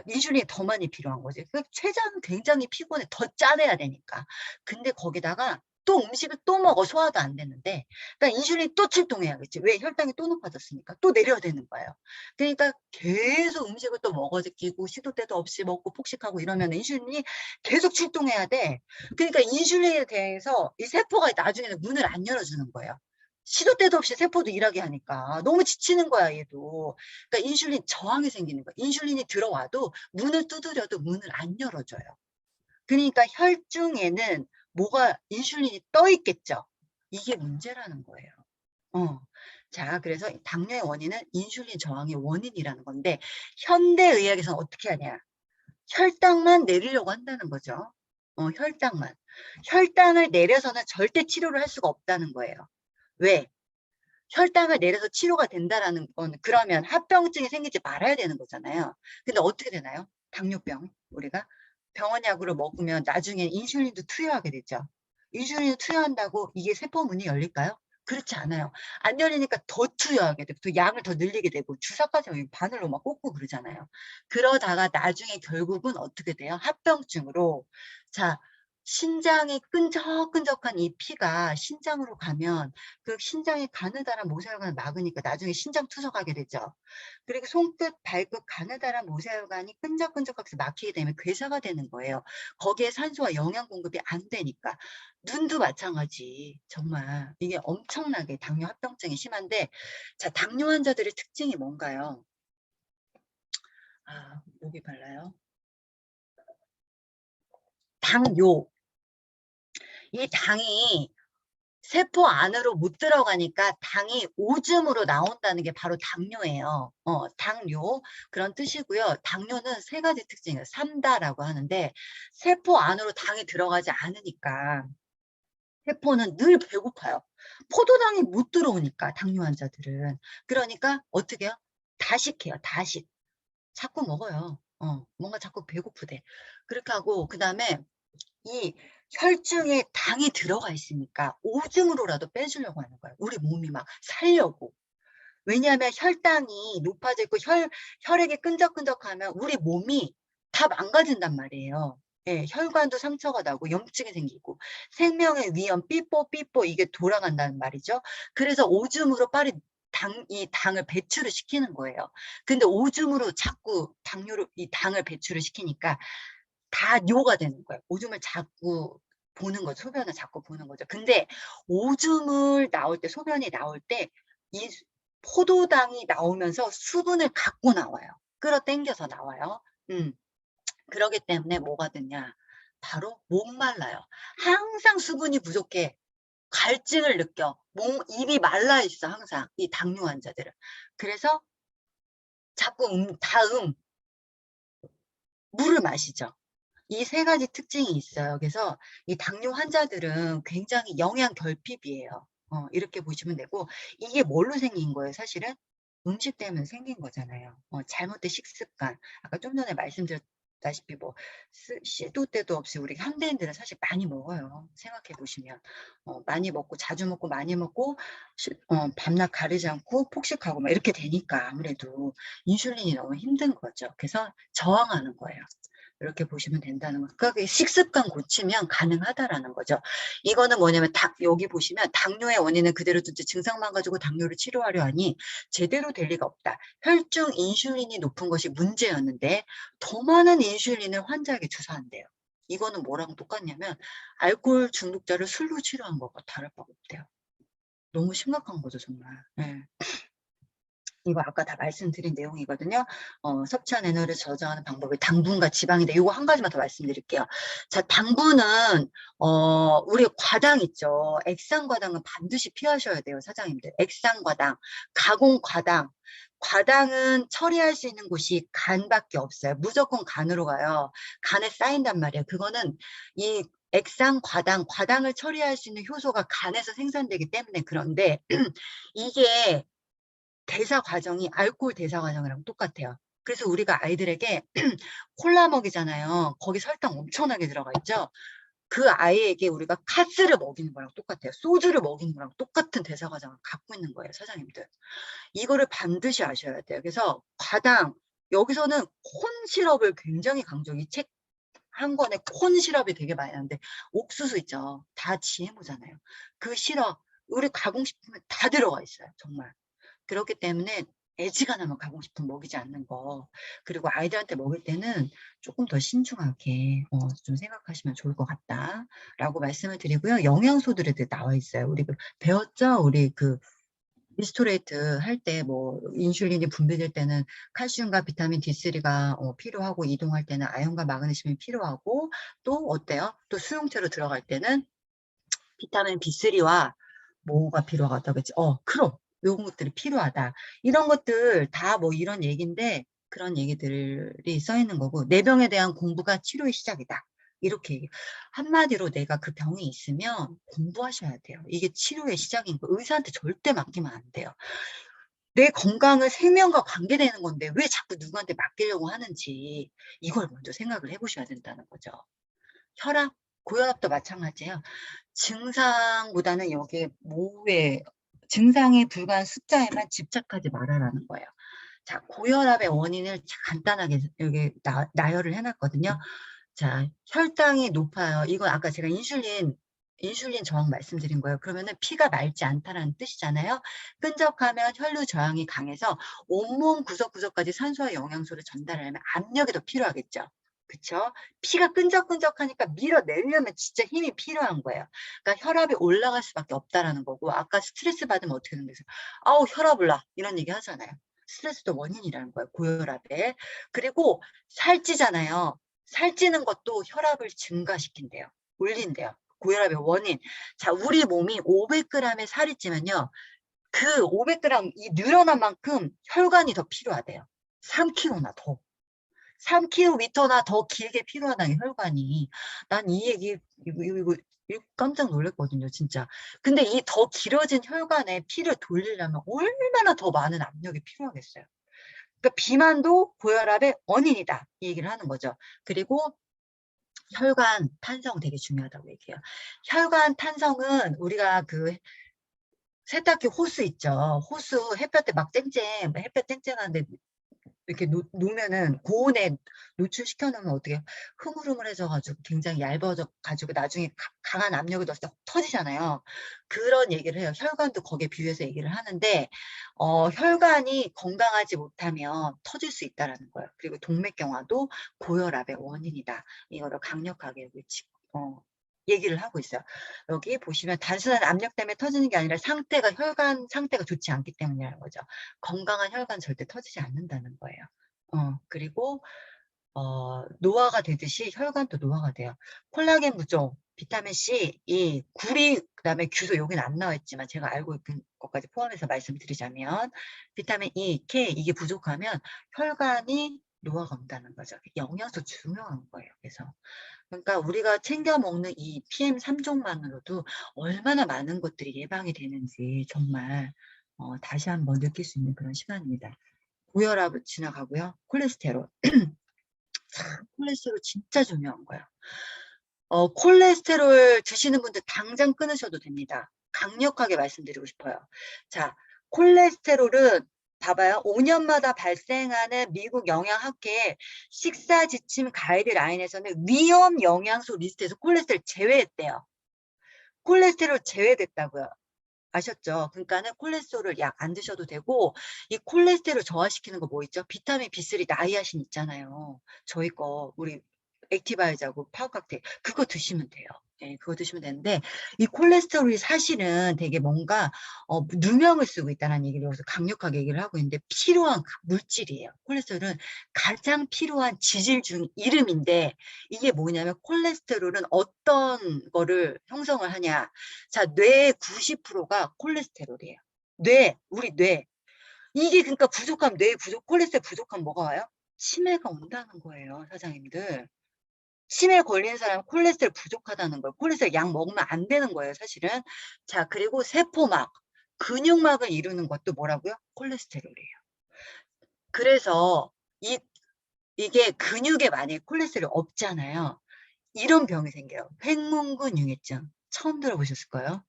인슐린이 더 많이 필요한 거지. 그 췌장은 굉장히 피곤해. 더 짜내야 되니까. 근데 거기다가 또 음식을 또 먹어. 소화도 안 되는데. 그러니까 인슐린이 또 출동해야겠지. 왜? 혈당이 또 높아졌으니까. 또 내려야 되는 거예요. 그러니까 계속 음식을 또 먹어지키고 시도 때도 없이 먹고 폭식하고 이러면 인슐린이 계속 출동해야 돼. 그러니까 인슐린에 대해서 이 세포가 나중에는 문을 안 열어주는 거예요. 시도 때도 없이 세포도 일하게 하니까 너무 지치는 거야 얘도. 그러니까 인슐린 저항이 생기는 거야. 인슐린이 들어와도 문을 두드려도 문을 안 열어줘요. 그러니까 혈중에는 인슐린이 떠 있겠죠. 이게 문제라는 거예요. 자, 그래서 당뇨의 원인은 인슐린 저항의 원인이라는 건데 현대의학에서는 어떻게 하냐? 혈당만 내리려고 한다는 거죠. 혈당만. 혈당을 내려서는 절대 치료를 할 수가 없다는 거예요. 왜? 혈당을 내려서 치료가 된다라는 건 그러면 합병증이 생기지 말아야 되는 거잖아요. 근데 어떻게 되나요? 당뇨병 우리가 병원 약으로 먹으면 나중에 인슐린도 투여하게 되죠. 인슐린을 투여한다고 이게 세포 문이 열릴까요? 그렇지 않아요. 안 열리니까 더 투여하게 되고 또 양을 더 늘리게 되고 주사까지 바늘로 막 꽂고 그러잖아요. 그러다가 나중에 결국은 어떻게 돼요? 합병증으로. 자, 신장이 끈적끈적한 이 피가 신장으로 가면 그 신장에 가느다란 모세혈관을 막으니까 나중에 신장 투석하게 되죠. 그리고 손끝, 발끝 가느다란 모세혈관이 끈적끈적하게 막히게 되면 괴사가 되는 거예요. 거기에 산소와 영양 공급이 안 되니까. 눈도 마찬가지. 정말 이게 엄청나게 당뇨 합병증이 심한데, 자, 당뇨 환자들의 특징이 뭔가요? 목이 발라요. 당뇨. 이 당이 세포 안으로 못 들어가니까 당이 오줌으로 나온다는 게 바로 당뇨예요. 당뇨 그런 뜻이고요. 당뇨는 세 가지 특징이에요. 삼다라고 하는데 세포 안으로 당이 들어가지 않으니까 세포는 늘 배고파요. 포도당이 못 들어오니까 당뇨 환자들은. 그러니까 어떻게 해요? 다식해요. 다식. 자꾸 먹어요. 뭔가 자꾸 배고프대. 그렇게 하고 그다음에 이 혈중에 당이 들어가 있으니까 오줌으로라도 빼주려고 하는 거예요. 우리 몸이 막 살려고. 왜냐하면 혈당이 높아져 있고 혈액이 끈적끈적하면 우리 몸이 다 망가진단 말이에요. 예, 혈관도 상처가 나고 염증이 생기고 생명의 위험 삐뽀 이게 돌아간다는 말이죠. 그래서 오줌으로 빨리 이 당을 배출을 시키는 거예요. 근데 오줌으로 자꾸 이 당을 배출을 시키니까 다 뇨가 되는 거예요. 오줌을 자꾸 보는 거죠. 소변을 자꾸 보는 거죠. 근데 오줌을 나올 때, 소변이 나올 때 이 포도당이 나오면서 수분을 갖고 나와요. 끌어당겨서 나와요. 그러기 때문에 뭐가 되냐? 바로 목말라요. 항상 수분이 부족해. 갈증을 느껴. 입이 말라 있어, 항상. 이 당뇨 환자들은. 그래서 자꾸 다음 물을 마시죠. 이 세 가지 특징이 있어요. 그래서 이 당뇨 환자들은 굉장히 영양 결핍이에요. 이렇게 보시면 되고, 이게 뭘로 생긴 거예요, 사실은? 음식 때문에 생긴 거잖아요. 잘못된 식습관. 아까 좀 전에 말씀드렸다시피 뭐 시도 때도 없이 우리 현대인들은 사실 많이 먹어요. 생각해 보시면 많이 먹고 자주 먹고 많이 먹고 밤낮 가리지 않고 폭식하고 막 이렇게 되니까 아무래도 인슐린이 너무 힘든 거죠. 그래서 저항하는 거예요. 이렇게 보시면 된다는 거. 그러니까 식습관 고치면 가능하다라는 거죠. 이거는 뭐냐면 여기 보시면 당뇨의 원인은 그대로 두지 증상만 가지고 당뇨를 치료하려 하니 제대로 될 리가 없다. 혈중 인슐린이 높은 것이 문제였는데 더 많은 인슐린을 환자에게 주사한대요. 이거는 뭐랑 똑같냐면 알코올 중독자를 술로 치료한 것과 다를 바가 없대요. 너무 심각한 거죠, 정말. 네. 이거 아까 다 말씀드린 내용이거든요. 섭취한 에너지를 저장하는 방법이 당분과 지방인데 이거 한 가지만 더 말씀드릴게요. 자, 당분은 우리 과당 있죠. 액상과당은 반드시 피하셔야 돼요, 사장님들. 액상과당, 가공과당. 과당은 처리할 수 있는 곳이 간밖에 없어요. 무조건 간으로 가요. 간에 쌓인단 말이에요. 그거는 이 과당을 처리할 수 있는 효소가 간에서 생산되기 때문에 그런데 이게 대사 과정이 알코올 대사 과정이랑 똑같아요. 그래서 우리가 아이들에게 콜라 먹이잖아요. 거기 설탕 엄청나게 들어가 있죠. 그 아이에게 우리가 카스를 먹이는 거랑 똑같아요. 소주를 먹이는 거랑 똑같은 대사 과정을 갖고 있는 거예요, 사장님들. 이거를 반드시 아셔야 돼요. 그래서 과당, 여기서는 콘 시럽을 굉장히 강조, 이 책 한 권에 콘 시럽이 되게 많이 나는데 옥수수 있죠. 다 GMO잖아요. 그 시럽, 우리 가공식품에 다 들어가 있어요, 정말. 그렇기 때문에 애지간하면 가공식품 먹이지 않는 거. 그리고 아이들한테 먹을 때는 조금 더 신중하게 좀 생각하시면 좋을 것 같다라고 말씀을 드리고요. 영양소들이 나와 있어요. 우리 배웠죠? 우리 리스토레이트 할 때 뭐 인슐린이 분비될 때는 칼슘과 비타민 D3가 필요하고 이동할 때는 아연과 마그네슘이 필요하고 또 어때요? 또 수용체로 들어갈 때는 비타민 B3와 뭐가 필요하다고 했지? 크롬. 요런 것들이 필요하다. 이런 것들 다 뭐 이런 얘기인데 그런 얘기들이 써 있는 거고 내 병에 대한 공부가 치료의 시작이다. 이렇게 한마디로 내가 그 병이 있으면 공부하셔야 돼요. 이게 치료의 시작인 거. 의사한테 절대 맡기면 안 돼요. 내 건강은 생명과 관계되는 건데 왜 자꾸 누구한테 맡기려고 하는지 이걸 먼저 생각을 해보셔야 된다는 거죠. 혈압, 고혈압도 마찬가지예요. 증상보다는 여기 모에 증상에 불과한 숫자에만 집착하지 말아라는 거예요. 자, 고혈압의 원인을 간단하게 여기 나열을 해놨거든요. 자, 혈당이 높아요. 이건 아까 제가 인슐린 저항 말씀드린 거예요. 그러면은 피가 맑지 않다라는 뜻이잖아요. 끈적하면 혈류 저항이 강해서 온몸 구석구석까지 산소와 영양소를 전달하려면 압력이 더 필요하겠죠. 그쵸? 피가 끈적끈적하니까 밀어내려면 진짜 힘이 필요한 거예요. 그러니까 혈압이 올라갈 수밖에 없다라는 거고 아까 스트레스 받으면 어떻게 되는 거예요? 아우 혈압 올라 이런 얘기 하잖아요. 스트레스도 원인이라는 거예요. 고혈압에. 그리고 살찌잖아요. 살찌는 것도 혈압을 증가시킨대요. 올린대요. 고혈압의 원인. 자, 우리 몸이 500g의 살이 찌면요. 그 500g 이 늘어난 만큼 혈관이 더 필요하대요. 3kg나 더. 3km나 더 길게 필요하다는 혈관이. 난 이 얘기 이거 깜짝 놀랐거든요, 진짜. 근데 이 더 길어진 혈관에 피를 돌리려면 얼마나 더 많은 압력이 필요하겠어요. 그러니까 비만도 고혈압의 원인이다. 이 얘기를 하는 거죠. 그리고 혈관 탄성 되게 중요하다고 얘기해요. 혈관 탄성은 우리가 세탁기 호스 있죠. 호스 햇볕에 막 햇볕 쨍쨍한데 이렇게 놓으면은 고온에 노출시켜 놓으면 어떻게 흐물흐물해져 가지고 굉장히 얇아져 가지고 나중에 강한 압력을 넣었을 때 터지잖아요. 그런 얘기를 해요. 혈관도 거기에 비유해서 얘기를 하는데 혈관이 건강하지 못하면 터질 수 있다라는 거예요. 그리고 동맥경화도 고혈압의 원인이다. 이거를 강력하게 얘기를 하고 있어요. 여기 보시면 단순한 압력 때문에 터지는 게 아니라 혈관 상태가 좋지 않기 때문이라는 거죠. 건강한 혈관 절대 터지지 않는다는 거예요. 그리고 노화가 되듯이 혈관도 노화가 돼요. 콜라겐 부족, 비타민 C, 이 구리, 그다음에 규소, 여기는 안 나와 있지만 제가 알고 있는 것까지 포함해서 말씀드리자면 비타민 E, K 이게 부족하면 혈관이 노화가 온다는 거죠. 영양소 중요한 거예요. 그래서 그러니까 우리가 챙겨 먹는 이 PM3종만으로도 얼마나 많은 것들이 예방이 되는지 정말 다시 한번 느낄 수 있는 그런 시간입니다. 고혈압 지나가고요. 콜레스테롤. 콜레스테롤 진짜 중요한 거예요. 콜레스테롤 드시는 분들 당장 끊으셔도 됩니다. 강력하게 말씀드리고 싶어요. 자, 콜레스테롤은 봐봐요. 5년마다 발생하는 미국 영양학회의 식사 지침 가이드라인에서는 위험 영양소 리스트에서 콜레스테롤 제외했대요. 콜레스테롤 제외됐다고요. 아셨죠? 그러니까는 콜레스테롤 약 안 드셔도 되고, 이 콜레스테롤 저하시키는 거 뭐 있죠? 비타민 B3 나이아신 있잖아요. 저희 거 우리 액티바이저하고 파워칵테일 그거 드시면 돼요. 네, 그거 드시면 되는데 이 콜레스테롤이 사실은 되게 뭔가 누명을 쓰고 있다는 얘기를 여기서 강력하게 얘기를 하고 있는데 필요한 물질이에요. 콜레스테롤은 가장 필요한 지질 중 이름인데 이게 뭐냐면 콜레스테롤은 어떤 거를 형성을 하냐. 자, 뇌의 90%가 콜레스테롤이에요. 우리 뇌. 이게 그러니까 부족하면 콜레스테롤 부족하면 뭐가 와요? 치매가 온다는 거예요, 사장님들. 치매 걸리는 사람은 콜레스테롤 부족하다는 거예요. 콜레스테롤 약 먹으면 안 되는 거예요, 사실은. 자, 그리고 세포막, 근육막을 이루는 것도 뭐라고요? 콜레스테롤이에요. 그래서 이게 근육에 만약에 콜레스테롤이 없잖아요. 이런 병이 생겨요. 횡문근 융해증. 처음 들어보셨을 거예요.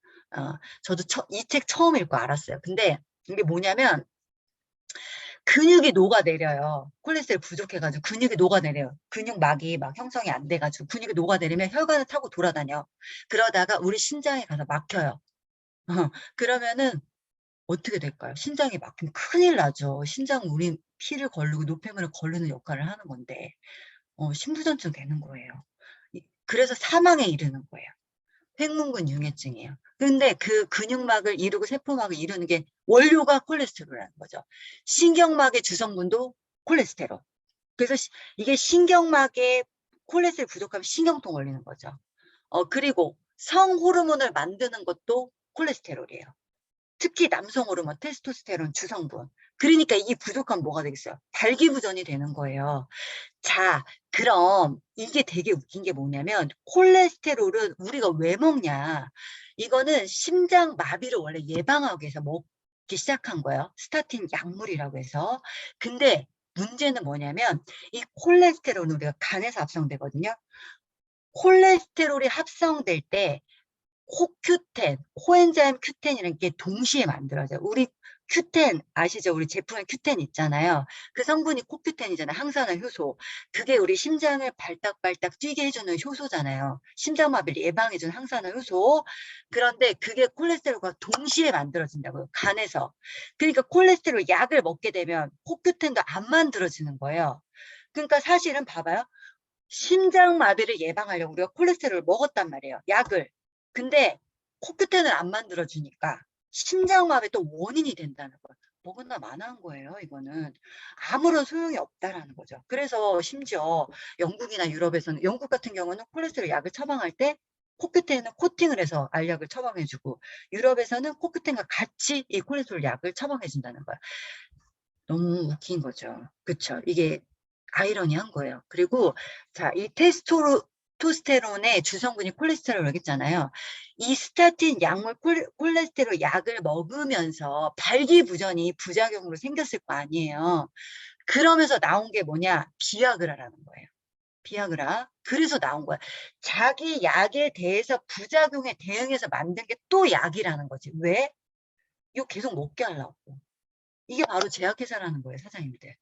저도 이 책 처음 읽고 알았어요. 근데 이게 뭐냐면 근육이 녹아내려요. 콜레스테롤 부족해가지고 근육이 녹아내려요. 근육막이 막 형성이 안 돼가지고 근육이 녹아내리면 혈관을 타고 돌아다녀. 그러다가 우리 심장에 가서 막혀요. 그러면은 어떻게 될까요? 심장이 막히면 큰일 나죠. 심장 우리 피를 걸르고 노폐물을 걸르는 역할을 하는 건데 심부전증 되는 거예요. 그래서 사망에 이르는 거예요. 횡문근 융해증이에요. 근데 그 근육막을 이루고 세포막을 이루는 게 원료가 콜레스테롤이라는 거죠. 신경막의 주성분도 콜레스테롤. 그래서 이게 신경막에 콜레스테롤 부족하면 신경통 걸리는 거죠. 그리고 성호르몬을 만드는 것도 콜레스테롤이에요. 특히 남성 호르몬, 테스토스테론 주성분. 그러니까 이게 부족하면 뭐가 되겠어요? 발기부전이 되는 거예요. 자, 그럼 이게 되게 웃긴 게 뭐냐면 콜레스테롤은 우리가 왜 먹냐? 이거는 심장 마비를 원래 예방하기 위해서 먹기 시작한 거예요. 스타틴 약물이라고 해서. 근데 문제는 뭐냐면 이 콜레스테롤은 우리가 간에서 합성되거든요. 콜레스테롤이 합성될 때 코큐텐, 코엔자임 큐텐이라는 게 동시에 만들어져요. 우리 큐텐 아시죠? 우리 제품에 큐텐 있잖아요. 그 성분이 코큐텐이잖아요. 항산화 효소. 그게 우리 심장을 발딱발딱 뛰게 해주는 효소잖아요. 심장마비를 예방해주는 항산화 효소. 그런데 그게 콜레스테롤과 동시에 만들어진다고요. 간에서. 그러니까 콜레스테롤 약을 먹게 되면 코큐텐도 안 만들어지는 거예요. 그러니까 사실은 봐봐요. 심장마비를 예방하려고 우리가 콜레스테롤을 먹었단 말이에요. 약을. 근데 코큐텐을 안 만들어주니까 심장마비 또 원인이 된다는 거예요. 뭐가 만한 거예요, 이거는. 아무런 소용이 없다라는 거죠. 그래서 심지어 영국이나 유럽에서는, 영국 같은 경우는 콜레스테롤 약을 처방할 때 코큐텐은 코팅을 해서 알약을 처방해주고, 유럽에서는 코큐텐과 같이 이 콜레스테롤 약을 처방해준다는 거예요. 너무 웃긴 거죠. 그쵸? 이게 아이러니한 거예요. 그리고 자, 이 테스토스테론의 주성분이 콜레스테롤 있잖아요. 이 스타틴 약물 콜레스테롤 약을 먹으면서 발기부전이 부작용으로 생겼을 거 아니에요. 그러면서 나온 게 뭐냐? 비아그라라는 거예요. 비아그라. 그래서 나온 거야. 자기 약에 대해서 부작용에 대응해서 만든 게 또 약이라는 거지. 왜? 이거 계속 먹게 하려고. 이게 바로 제약회사라는 거예요, 사장님들.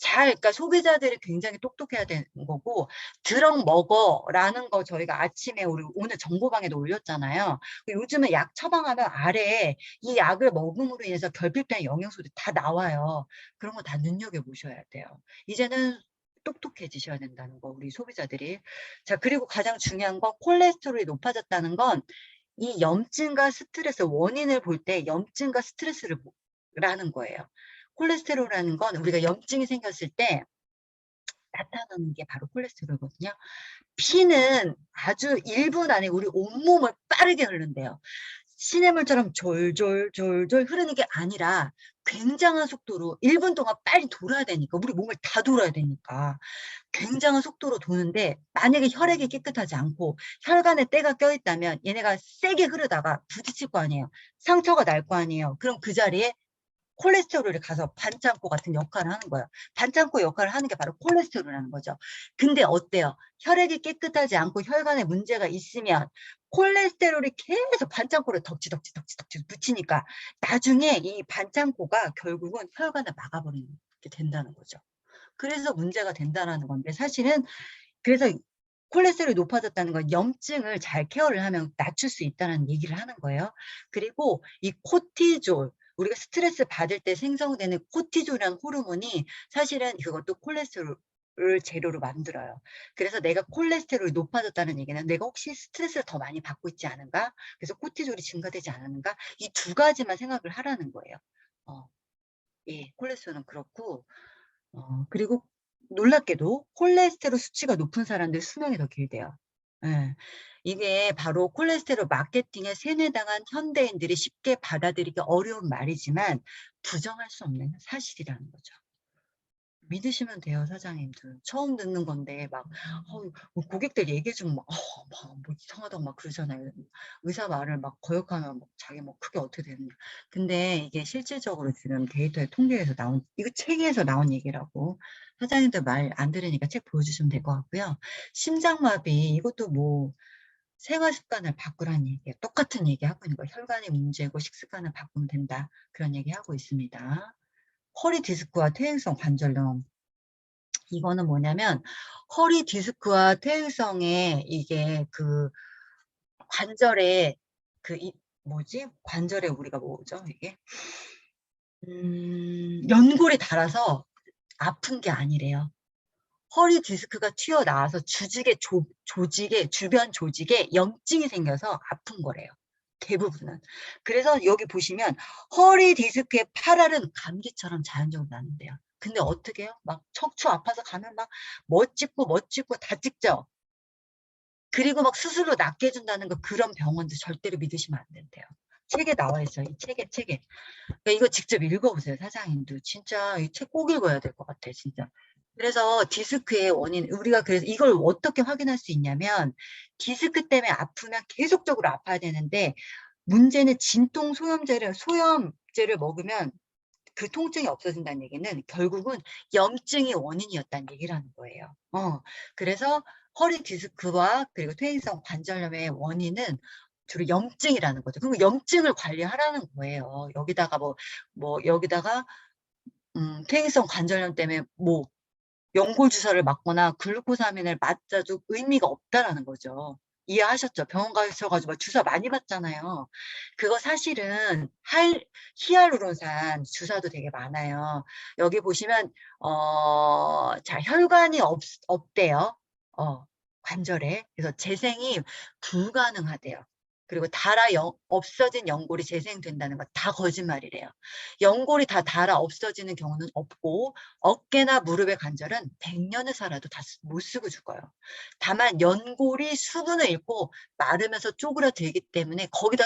그러니까 소비자들이 굉장히 똑똑해야 되는 거고, 드럭 먹어라는 거 저희가 아침에 우리 오늘 정보방에도 올렸잖아요. 요즘은 약 처방하면 아래에 이 약을 먹음으로 인해서 결핍된 영양소들이 다 나와요. 그런 거 다 눈여겨보셔야 돼요. 이제는 똑똑해지셔야 된다는 거, 우리 소비자들이. 자, 그리고 가장 중요한 건 콜레스테롤이 높아졌다는 건 이 염증과 스트레스 원인을 볼 때 염증과 스트레스를 라는 거예요. 콜레스테롤이라는 건 우리가 염증이 생겼을 때 나타나는 게 바로 콜레스테롤이거든요. 피는 아주 1분 안에 우리 온몸을 빠르게 흐른대요. 시냇물처럼 졸졸졸졸 흐르는 게 아니라 굉장한 속도로 1분 동안 빨리 돌아야 되니까, 우리 몸을 다 돌아야 되니까 굉장한 속도로 도는데, 만약에 혈액이 깨끗하지 않고 혈관에 때가 껴있다면 얘네가 세게 흐르다가 부딪힐 거 아니에요. 상처가 날 거 아니에요. 그럼 그 자리에 콜레스테롤이 가서 반창고 같은 역할을 하는 거예요. 반창고 역할을 하는 게 바로 콜레스테롤이라는 거죠. 근데 어때요? 혈액이 깨끗하지 않고 혈관에 문제가 있으면 콜레스테롤이 계속 반창고를 덕지덕지 붙이니까 나중에 이 반창고가 결국은 혈관을 막아버리는 게 된다는 거죠. 그래서 문제가 된다는 건데, 사실은 그래서 콜레스테롤이 높아졌다는 건 염증을 잘 케어를 하면 낮출 수 있다는 얘기를 하는 거예요. 그리고 이 코티졸, 우리가 스트레스 받을 때 생성되는 코티졸이라는 호르몬이 사실은 그것도 콜레스테롤을 재료로 만들어요. 그래서 내가 콜레스테롤이 높아졌다는 얘기는 내가 혹시 스트레스를 더 많이 받고 있지 않은가? 그래서 코티졸이 증가되지 않았는가? 이 두 가지만 생각을 하라는 거예요. 예, 콜레스테롤은 그렇고, 그리고 놀랍게도 콜레스테롤 수치가 높은 사람들 수명이 더 길대요. 예. 이게 바로 콜레스테롤 마케팅에 세뇌당한 현대인들이 쉽게 받아들이기 어려운 말이지만 부정할 수 없는 사실이라는 거죠. 믿으시면 돼요, 사장님들. 처음 듣는 건데 뭐 고객들 얘기 좀 뭐 이상하다고 막 그러잖아요. 의사 말을 막 거역하면 자기 뭐 크게 어떻게 되느냐. 근데 이게 실질적으로 지금 데이터에 통계에서 나온, 이거 책에서 나온 얘기라고. 사장님들 말 안 들으니까 책 보여주시면 될 것 같고요. 심장마비, 이것도 뭐 생활 습관을 바꾸라는 얘기예요. 똑같은 얘기 하고 있는 거예요. 혈관이 문제고 식습관을 바꾸면 된다. 그런 얘기 하고 있습니다. 허리 디스크와 퇴행성 관절염. 이거는 뭐냐면 허리 디스크와 퇴행성에 이게 그 관절에 관절에 우리가 뭐죠 이게? 연골이 닳아서 아픈 게 아니래요. 허리 디스크가 튀어나와서 조직에, 주변 조직에 염증이 생겨서 아픈 거래요. 대부분은. 그래서 여기 보시면 허리 디스크의 팔알은 감기처럼 자연적으로 나는데요. 근데 어떻게 해요? 막 척추 아파서 가면 막 뭐 찍고 다 찍죠. 그리고 막 수술로 낫게 해준다는 거, 그런 병원들 절대로 믿으시면 안 된대요. 책에 나와 있어요. 이 책에. 그러니까 이거 직접 읽어보세요, 사장님도. 진짜 이 책 꼭 읽어야 될 것 같아요, 진짜. 그래서 디스크의 원인, 우리가 그래서 이걸 어떻게 확인할 수 있냐면, 디스크 때문에 아프면 계속적으로 아파야 되는데, 문제는 진통 소염제를 먹으면 그 통증이 없어진다는 얘기는 결국은 염증이 원인이었다는 얘기라는 거예요. 그래서 허리 디스크와 그리고 퇴행성 관절염의 원인은 주로 염증이라는 거죠. 그리고 염증을 관리하라는 거예요. 여기다가 여기다가 퇴행성 관절염 때문에 연골 주사를 맞거나 글루코사민을 맞아도 의미가 없다라는 거죠. 이해하셨죠? 병원 가셔가지고 주사 많이 받잖아요. 그거 사실은 히알루론산 주사도 되게 많아요. 여기 보시면 자, 혈관이 없대요. 관절에. 그래서 재생이 불가능하대요. 그리고 없어진 연골이 재생된다는 거 다 거짓말이래요. 연골이 다 닳아 없어지는 경우는 없고, 어깨나 무릎의 관절은 100년을 살아도 다 못 쓰고 죽어요. 다만 연골이 수분을 잃고 마르면서 쪼그라들기 때문에 거기다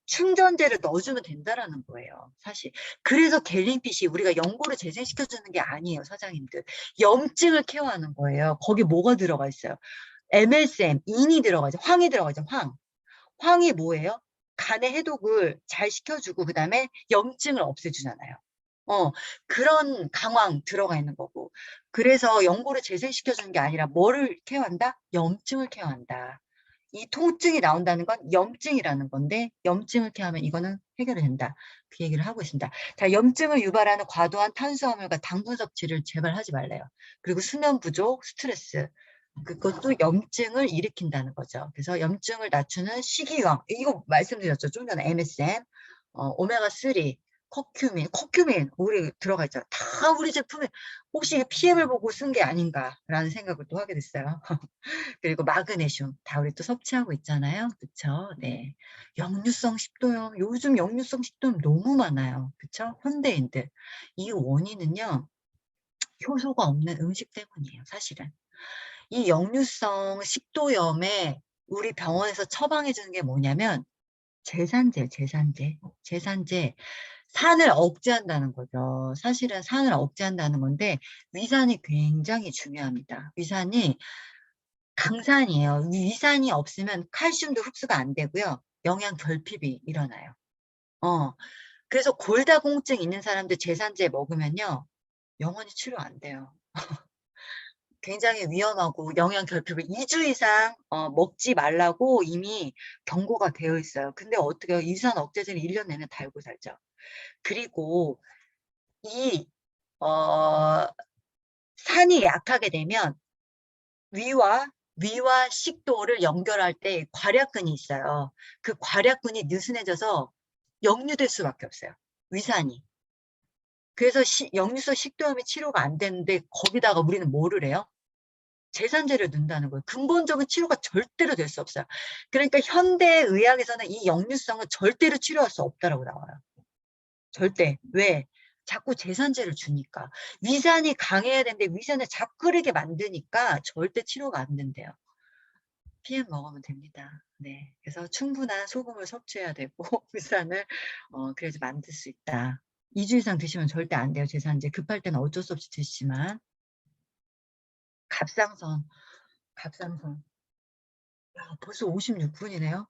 충전재를 넣어주면 된다라는 거예요, 사실. 그래서 갤린핏이 우리가 연골을 재생시켜주는 게 아니에요, 사장님들. 염증을 케어하는 거예요. 거기 뭐가 들어가 있어요? MSM, 인이 들어가죠. 황이 들어가죠, 황. 황이 뭐예요? 간의 해독을 잘 시켜주고 그다음에 염증을 없애주잖아요. 그런 강황 들어가 있는 거고. 그래서 연골을 재생시켜주는 게 아니라 뭐를 케어한다? 염증을 케어한다. 이 통증이 나온다는 건 염증이라는 건데, 염증을 케어하면 이거는 해결이 된다. 그 얘기를 하고 있습니다. 자, 염증을 유발하는 과도한 탄수화물과 당분 섭취를 제발 하지 말래요. 그리고 수면 부족, 스트레스. 그것도 염증을 일으킨다는 거죠. 그래서 염증을 낮추는 식이요법, 이거 말씀드렸죠. 좀 전에 MSM, 오메가3, 커큐민 우리 들어가 있죠. 다 우리 제품에 혹시 PM을 보고 쓴 게 아닌가라는 생각을 또 하게 됐어요. 그리고 마그네슘 다 우리 또 섭취하고 있잖아요. 그쵸? 네. 역류성 식도염 요즘 역류성 식도염 너무 많아요. 그쵸? 현대인들 이 원인은요 효소가 없는 음식 때문이에요. 사실은 이 역류성 식도염에 우리 병원에서 처방해 주는 게 뭐냐면 제산제 산을 억제한다는 거죠. 사실은 산을 억제한다는 건데 위산이 굉장히 중요합니다. 위산이 강산이에요. 위산이 없으면 칼슘도 흡수가 안 되고요. 영양 결핍이 일어나요. 그래서 골다공증 있는 사람들 제산제 먹으면요. 영원히 치료 안 돼요. 굉장히 위험하고 영양 결핍을 2주 이상 먹지 말라고 이미 경고가 되어 있어요. 근데 어떻게 해요? 위산 억제제를 1년 내내 달고 살죠. 그리고 이 산이 약하게 되면 위와 식도를 연결할 때 괄약근이 있어요. 그 괄약근이 느슨해져서 역류될 수밖에 없어요. 위산이. 그래서 역류성 식도염이 치료가 안 되는데 거기다가 우리는 뭐를 해요? 제산제를 넣는다는 거예요. 근본적인 치료가 절대로 될 수 없어요. 그러니까 현대의학에서는 이 역류성은 절대로 치료할 수 없다라고 나와요. 절대. 왜? 자꾸 제산제를 주니까. 위산이 강해야 되는데 위산을 자꾸르게 만드니까 절대 치료가 안 된대요. PM 먹으면 됩니다. 네. 그래서 충분한 소금을 섭취해야 되고 위산을 그래야지 만들 수 있다. 2주 이상 드시면 절대 안 돼요. 제산제. 급할 때는 어쩔 수 없이 드시지만. 갑상선. 야, 벌써 56분이네요.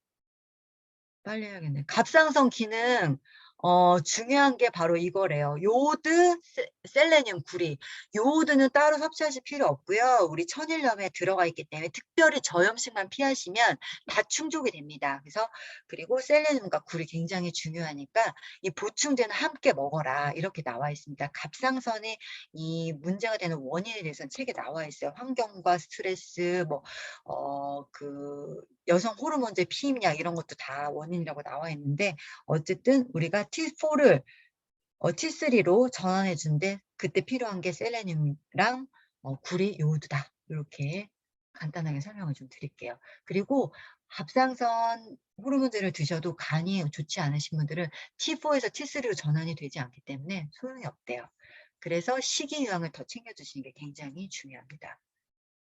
빨리 해야겠네. 갑상선 기능 중요한 게 바로 이거래요. 요오드, 셀레늄, 구리. 요오드는 따로 섭취하실 필요 없고요. 우리 천일염에 들어가 있기 때문에 특별히 저염식만 피하시면 다 충족이 됩니다. 그리고 셀레늄과 구리 굉장히 중요하니까 이 보충제는 함께 먹어라. 이렇게 나와 있습니다. 갑상선이 이 문제가 되는 원인에 대해서는 책에 나와 있어요. 환경과 스트레스, 여성 호르몬제 피임약 이런 것도 다 원인이라고 나와 있는데 어쨌든 우리가 T4를 T3로 전환해 준데 그때 필요한 게 셀레늄이랑 구리, 요오드다. 이렇게 간단하게 설명을 좀 드릴게요. 그리고 갑상선 호르몬제를 드셔도 간이 좋지 않으신 분들은 T4에서 T3로 전환이 되지 않기 때문에 소용이 없대요. 그래서 식이유황을 더 챙겨주시는 게 굉장히 중요합니다.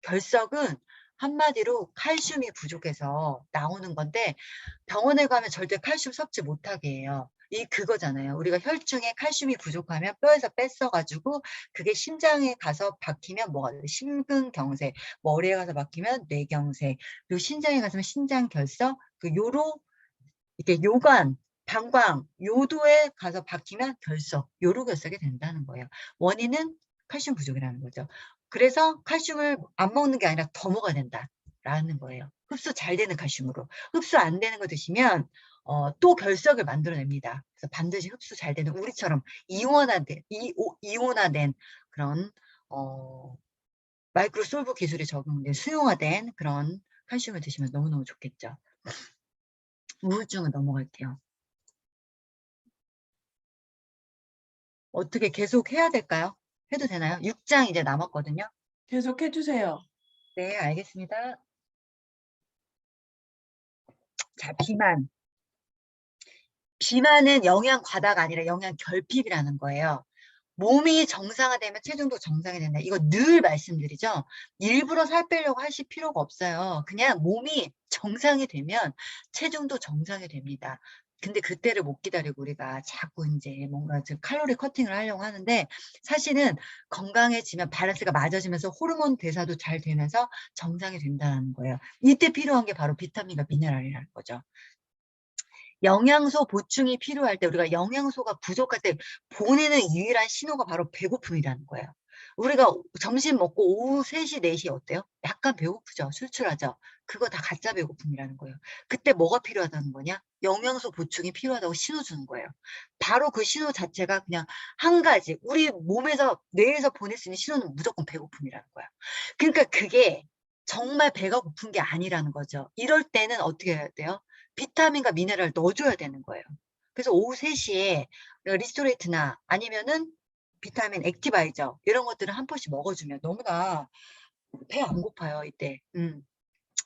결석은 한마디로 칼슘이 부족해서 나오는 건데 병원에 가면 절대 칼슘 섭취 못하게 해요. 그거잖아요. 우리가 혈중에 칼슘이 부족하면 뼈에서 뺐어가지고 그게 심장에 가서 박히면 뭐가 돼요? 심근경색, 머리에 가서 박히면 뇌경색, 그리고 신장에 가서 신장결석, 이렇게 요관, 방광, 요도에 가서 박히면 요로결석이 된다는 거예요. 원인은 칼슘 부족이라는 거죠. 그래서 칼슘을 안 먹는 게 아니라 더 먹어야 된다라는 거예요. 흡수 잘 되는 칼슘으로. 흡수 안 되는 거 드시면 또 결석을 만들어냅니다. 그래서 반드시 흡수 잘 되는 우리처럼 이온화된 그런 마이크로솔브 기술이 적용된 수용화된 그런 칼슘을 드시면 너무너무 좋겠죠. 우울증은 넘어갈게요. 어떻게 계속 해야 될까요? 해도 되나요? 6장 이제 남았거든요. 계속 해주세요. 네, 알겠습니다. 자, 비만. 비만은 영양 과다가 아니라 영양 결핍이라는 거예요. 몸이 정상화되면 체중도 정상이 된다. 이거 늘 말씀드리죠. 일부러 살 빼려고 하실 필요가 없어요. 그냥 몸이 정상이 되면 체중도 정상이 됩니다. 근데 그때를 못 기다리고 우리가 자꾸 이제 뭔가 칼로리 커팅을 하려고 하는데 사실은 건강해지면 밸런스가 맞아지면서 호르몬 대사도 잘 되면서 정상이 된다는 거예요. 이때 필요한 게 바로 비타민과 미네랄이라는 거죠. 영양소 보충이 필요할 때 우리가 영양소가 부족할 때 보내는 유일한 신호가 바로 배고픔이라는 거예요. 우리가 점심 먹고 오후 3시, 4시 어때요? 약간 배고프죠? 출출하죠? 그거 다 가짜 배고픔이라는 거예요. 그때 뭐가 필요하다는 거냐? 영양소 보충이 필요하다고 신호 주는 거예요. 바로 그 신호 자체가 그냥 한 가지. 우리 몸에서, 뇌에서 보낼 수 있는 신호는 무조건 배고픔이라는 거야. 그러니까 그게 정말 배가 고픈 게 아니라는 거죠. 이럴 때는 어떻게 해야 돼요? 비타민과 미네랄을 넣어줘야 되는 거예요. 그래서 오후 3시에 리스토레이트나 아니면은 비타민 액티바이저 이런 것들을 한 포씩 먹어주면 너무나 배 안 고파요, 이때.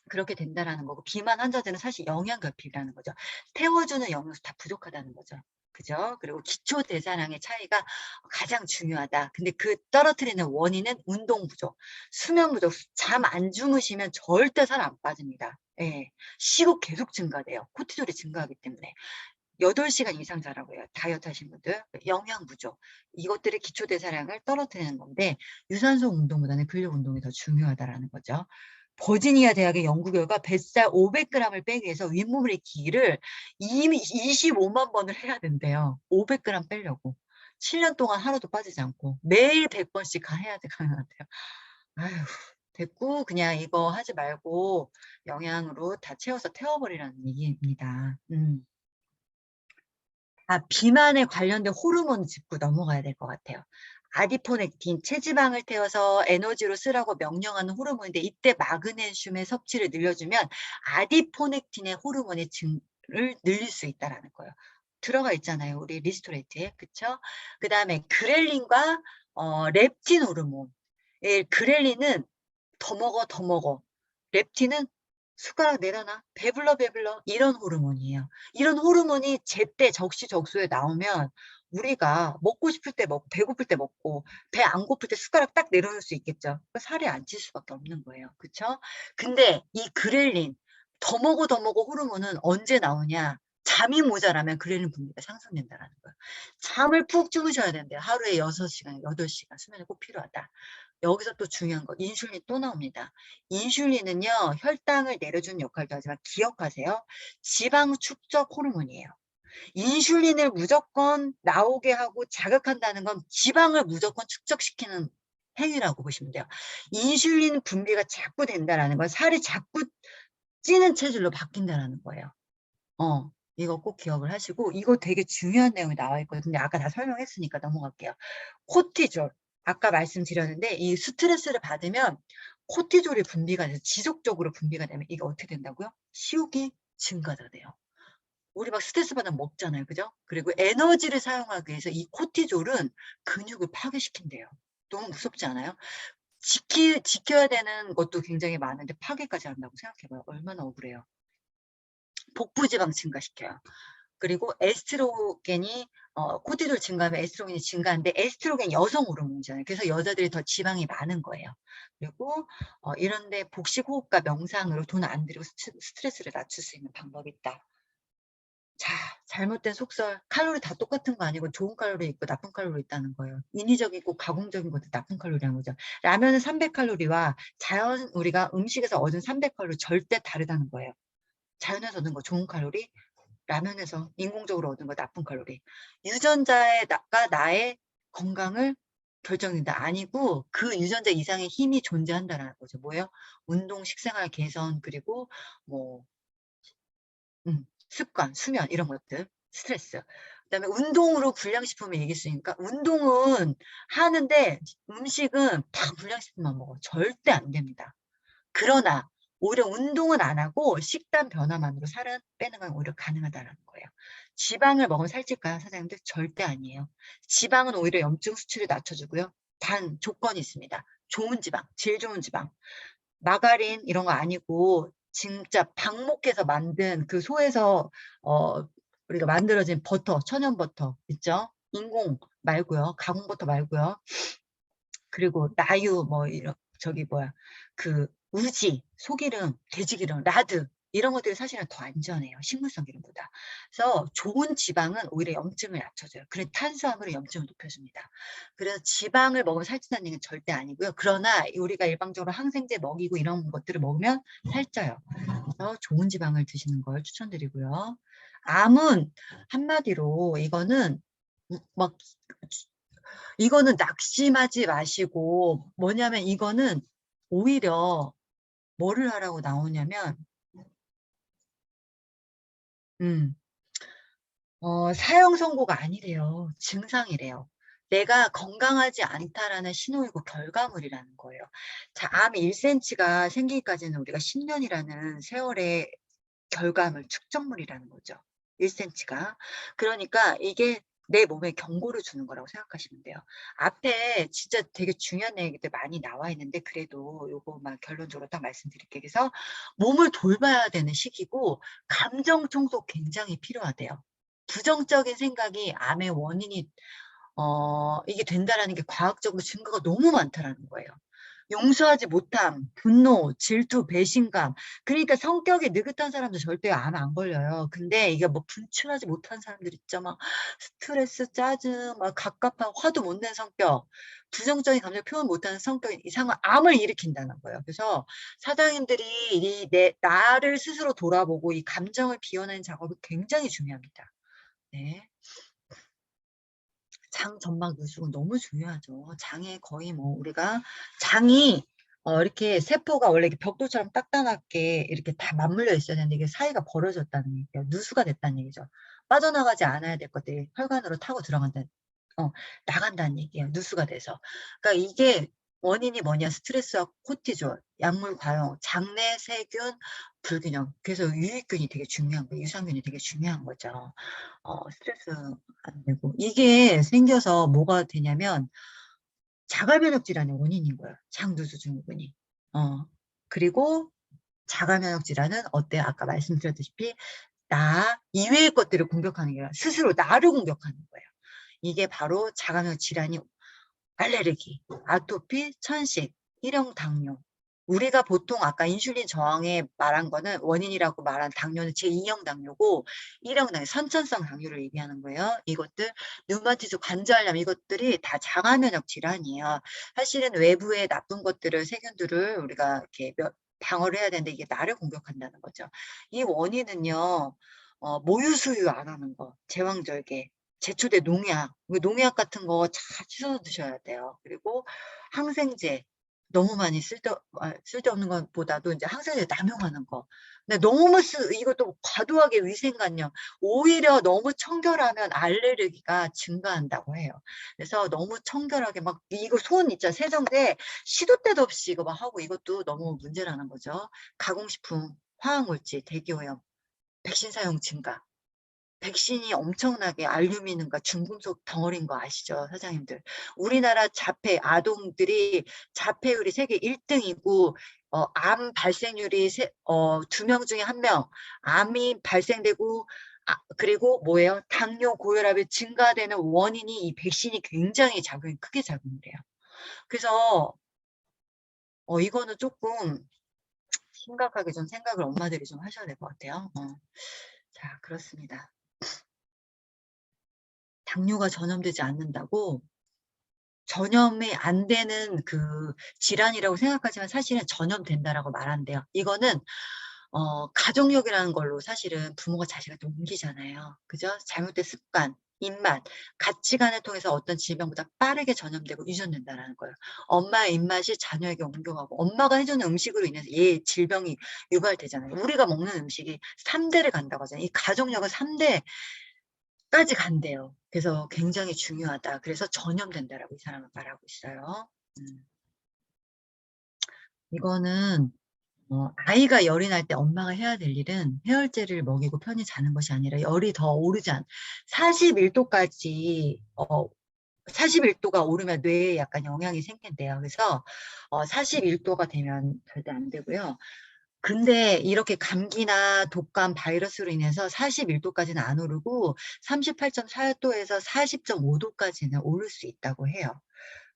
그렇게 된다라는 거고, 비만 환자들은 사실 영양결핍이라는 거죠. 태워주는 영양소 다 부족하다는 거죠. 그죠? 그리고 기초 대사량의 차이가 가장 중요하다. 근데 그 떨어뜨리는 원인은 운동 부족, 수면 부족, 잠 안 주무시면 절대 살 안 빠집니다. 예. 쉬고 계속 증가돼요. 코티졸이 증가하기 때문에. 8시간 이상 자라고 해요. 다이어트 하신 분들. 영양 부족. 이것들이 기초 대사량을 떨어뜨리는 건데, 유산소 운동보다는 근력 운동이 더 중요하다라는 거죠. 버지니아 대학의 연구 결과 뱃살 500g을 빼기 위해서 윗몸 일으키기를 이미 25만 번을 해야 된대요. 500g 빼려고. 7년 동안 하루도 빠지지 않고 매일 100번씩 해야 가능하대요. 아휴, 됐고 그냥 이거 하지 말고 영양으로 다 채워서 태워버리라는 얘기입니다. 비만에 관련된 호르몬 짚고 넘어가야 될 것 같아요. 아디포넥틴, 체지방을 태워서 에너지로 쓰라고 명령하는 호르몬인데, 이때 마그네슘의 섭취를 늘려주면 아디포넥틴의 호르몬의 증을 늘릴 수 있다라는 거예요. 들어가 있잖아요, 우리 리스토레이트에. 그쵸? 그 다음에 그렐린과 렙틴 호르몬. 그렐린은 더 먹어, 더 먹어. 렙틴은 숟가락 내려놔. 배불러, 배불러. 이런 호르몬이에요. 이런 호르몬이 제때 적시적소에 나오면 우리가 먹고 싶을 때 먹고, 배고플 때 먹고, 배 안 고플 때 숟가락 딱 내려놓을 수 있겠죠. 살이 안 찔 수밖에 없는 거예요. 그쵸? 근데 이 그렐린, 더 먹어, 더 먹어 호르몬은 언제 나오냐? 잠이 모자라면 그렐린 분비가 상승된다는 거예요. 잠을 푹 주무셔야 된대요. 하루에 6시간, 8시간 수면이 꼭 필요하다. 여기서 또 중요한 거, 인슐린이 또 나옵니다. 인슐린은요, 혈당을 내려주는 역할도 하지만 기억하세요. 지방 축적 호르몬이에요. 인슐린을 무조건 나오게 하고 자극한다는 건 지방을 무조건 축적시키는 행위라고 보시면 돼요. 인슐린 분비가 자꾸 된다는 건 살이 자꾸 찌는 체질로 바뀐다는 거예요. 이거 꼭 기억을 하시고, 이거 되게 중요한 내용이 나와 있거든요. 아까 다 설명했으니까 넘어갈게요. 코티졸. 아까 말씀드렸는데, 이 스트레스를 받으면 코티졸이 분비가 돼서 지속적으로 분비가 되면 이게 어떻게 된다고요? 식욕이 증가가 돼요. 우리 막 스트레스 받으면 먹잖아요. 그죠? 그리고 에너지를 사용하기 위해서 이 코티졸은 근육을 파괴시킨대요. 너무 무섭지 않아요? 지켜야 되는 것도 굉장히 많은데 파괴까지 한다고 생각해봐요. 얼마나 억울해요. 복부지방 증가시켜요. 그리고 에스트로겐이 코티졸 증가하면 에스트로겐이 증가하는데, 에스트로겐 여성 호르몬이잖아요. 그래서 여자들이 더 지방이 많은 거예요. 그리고 이런데 복식 호흡과 명상으로 돈 안 들이고 스트레스를 낮출 수 있는 방법이 있다. 자, 잘못된 속설. 칼로리 다 똑같은 거 아니고 좋은 칼로리 있고 나쁜 칼로리 있다는 거예요. 인위적이고 가공적인 것도 나쁜 칼로리라는 거죠. 라면은 300칼로리와 자연 우리가 음식에서 얻은 300칼로리 절대 다르다는 거예요. 자연에서 얻은 거 좋은 칼로리, 라면에서 인공적으로 얻은 거 나쁜 칼로리. 유전자의 나의 건강을 결정된다. 아니고 그 유전자 이상의 힘이 존재한다라는 거죠. 뭐예요? 운동, 식생활 개선, 그리고 뭐 습관, 수면 이런 것들, 스트레스. 그다음에 운동으로 불량식품을 이길 수 있으니까, 운동은 하는데 음식은 다 불량식품만 먹어. 절대 안 됩니다. 그러나 오히려 운동은 안 하고 식단 변화만으로 살을 빼는 건 오히려 가능하다는 거예요. 지방을 먹으면 살찔까요, 사장님들? 절대 아니에요. 지방은 오히려 염증 수치를 낮춰주고요. 단 조건이 있습니다. 좋은 지방, 제일 좋은 지방. 마가린 이런 거 아니고 진짜 방목해서 만든 그 소에서 우리가 만들어진 버터, 천연 버터 있죠? 인공 말고요. 가공 버터 말고요. 그리고 나유 뭐 이런 저기 뭐야 그 우지, 소기름, 돼지기름, 라드 이런 것들이 사실은 더 안전해요. 식물성 기름보다. 그래서 좋은 지방은 오히려 염증을 낮춰줘요. 그래서 탄수화물은 염증을 높여줍니다. 그래서 지방을 먹으면 살찐다는 얘기는 절대 아니고요. 그러나 우리가 일반적으로 항생제 먹이고 이런 것들을 먹으면 살쪄요. 그래서 좋은 지방을 드시는 걸 추천드리고요. 암은 한마디로 막 이거는 낙심하지 마시고, 뭐냐면 이거는 오히려 뭐를 하라고 나오냐면 음, 사형 선고가 아니래요. 증상이래요. 내가 건강하지 않다라는 신호이고 결과물이라는 거예요. 자, 암 1cm가 생기기까지는 우리가 10년이라는 세월의 결과물, 축적물이라는 거죠. 1cm가. 그러니까 이게 내 몸에 경고를 주는 거라고 생각하시면 돼요. 앞에 진짜 되게 중요한 얘기들 많이 나와 있는데 그래도 요거만 결론적으로 딱 말씀드릴게요. 그래서 몸을 돌봐야 되는 시기고 감정 청소 굉장히 필요하대요. 부정적인 생각이 암의 원인이 이게 된다라는 게 과학적으로 증거가 너무 많다라는 거예요. 용서하지 못함, 분노, 질투, 배신감. 그러니까 성격이 느긋한 사람도 절대 암 안 걸려요. 근데 이게 뭐 분출하지 못한 사람들 있죠. 막 스트레스, 짜증, 막 갑갑한 화도 못 낸 성격, 부정적인 감정 표현 못하는 성격이 이상한 암을 일으킨다는 거예요. 그래서 사장님들이 나를 스스로 돌아보고 이 감정을 비워내는 작업이 굉장히 중요합니다. 네. 장 점막 누수는 너무 중요하죠. 장에 거의 뭐 우리가 장이 이렇게 세포가 원래 이렇게 벽돌처럼 딱딱하게 이렇게 다 맞물려 있어야 되는데 이게 사이가 벌어졌다는 얘기예요. 누수가 됐다는 얘기죠. 빠져나가지 않아야 될 것들이 혈관으로 타고 들어간다. 나간다는 얘기예요. 누수가 돼서. 그러니까 이게 원인이 뭐냐? 스트레스와 코티졸, 약물 과용, 장내 세균 불균형. 그래서 유익균이 되게 중요한 거예요. 유산균이 되게 중요한 거죠. 스트레스 안 되고. 이게 생겨서 뭐가 되냐면 자가면역 질환의 원인인 거예요. 장누수 증후군이. 그리고 자가면역 질환은 어때요? 아까 말씀드렸다시피 나 이외의 것들을 공격하는 게 아니라 스스로 나를 공격하는 거예요. 이게 바로 자가면역 질환이 알레르기, 아토피, 천식, 일형 당뇨. 우리가 보통 아까 인슐린 저항에 말한 거는 원인이라고 말한 당뇨는 제2형 당뇨고 1형 당뇨, 선천성 당뇨를 얘기하는 거예요. 이것들 류마티즈 관절염 이것들이 다 자가면역 질환이에요. 사실은 외부의 나쁜 것들을 세균들을 우리가 이렇게 방어를 해야 되는데 이게 나를 공격한다는 거죠. 이 원인은요. 모유수유 안 하는 거, 제왕절개, 제초된 농약, 농약 같은 거 잘 씻어서 드셔야 돼요. 그리고 항생제 너무 많이 쓸데없는 것보다도 이제 항생제 남용하는 거. 근데 너무 이것도 과도하게 위생관념. 오히려 너무 청결하면 알레르기가 증가한다고 해요. 그래서 너무 청결하게 막 이거 손 있잖아 세정제 시도 때도 없이 이거 막 하고 이것도 너무 문제라는 거죠. 가공식품, 화학물질, 대기오염, 백신 사용 증가. 백신이 엄청나게 알루미늄과 중금속 덩어리인 거 아시죠, 사장님들? 우리나라 자폐 아동들이 자폐율이 세계 1등이고 암 발생률이 2명 중에 1명 암이 발생되고 그리고 뭐예요? 당뇨, 고혈압이 증가되는 원인이 이 백신이 굉장히 크게 작용을 해요. 그래서 이거는 조금 심각하게 좀 생각을 엄마들이 좀 하셔야 될 것 같아요. 자, 그렇습니다. 당뇨가 전염되지 않는다고 전염이 안 되는 그 질환이라고 생각하지만 사실은 전염된다라고 말한대요. 이거는 가족력이라는 걸로 사실은 부모가 자식한테 옮기잖아요. 그죠? 잘못된 습관, 입맛, 가치관을 통해서 어떤 질병보다 빠르게 전염되고 유전된다라는 거예요. 엄마의 입맛이 자녀에게 옮겨가고 엄마가 해주는 음식으로 인해서 얘 질병이 유발되잖아요. 우리가 먹는 음식이 3대를 간다고 하잖아요. 이 가족력은 3대까지 간대요. 그래서 굉장히 중요하다. 그래서 전염된다라고 이 사람은 말하고 있어요. 이거는 아이가 열이 날 때 엄마가 해야 될 일은 해열제를 먹이고 편히 자는 것이 아니라 열이 더 오르지 41도까지 41도가 오르면 뇌에 약간 영향이 생긴대요. 그래서 41도가 되면 절대 안 되고요. 근데 이렇게 감기나 독감 바이러스로 인해서 41도까지는 안 오르고 38.4도에서 40.5도까지는 오를 수 있다고 해요.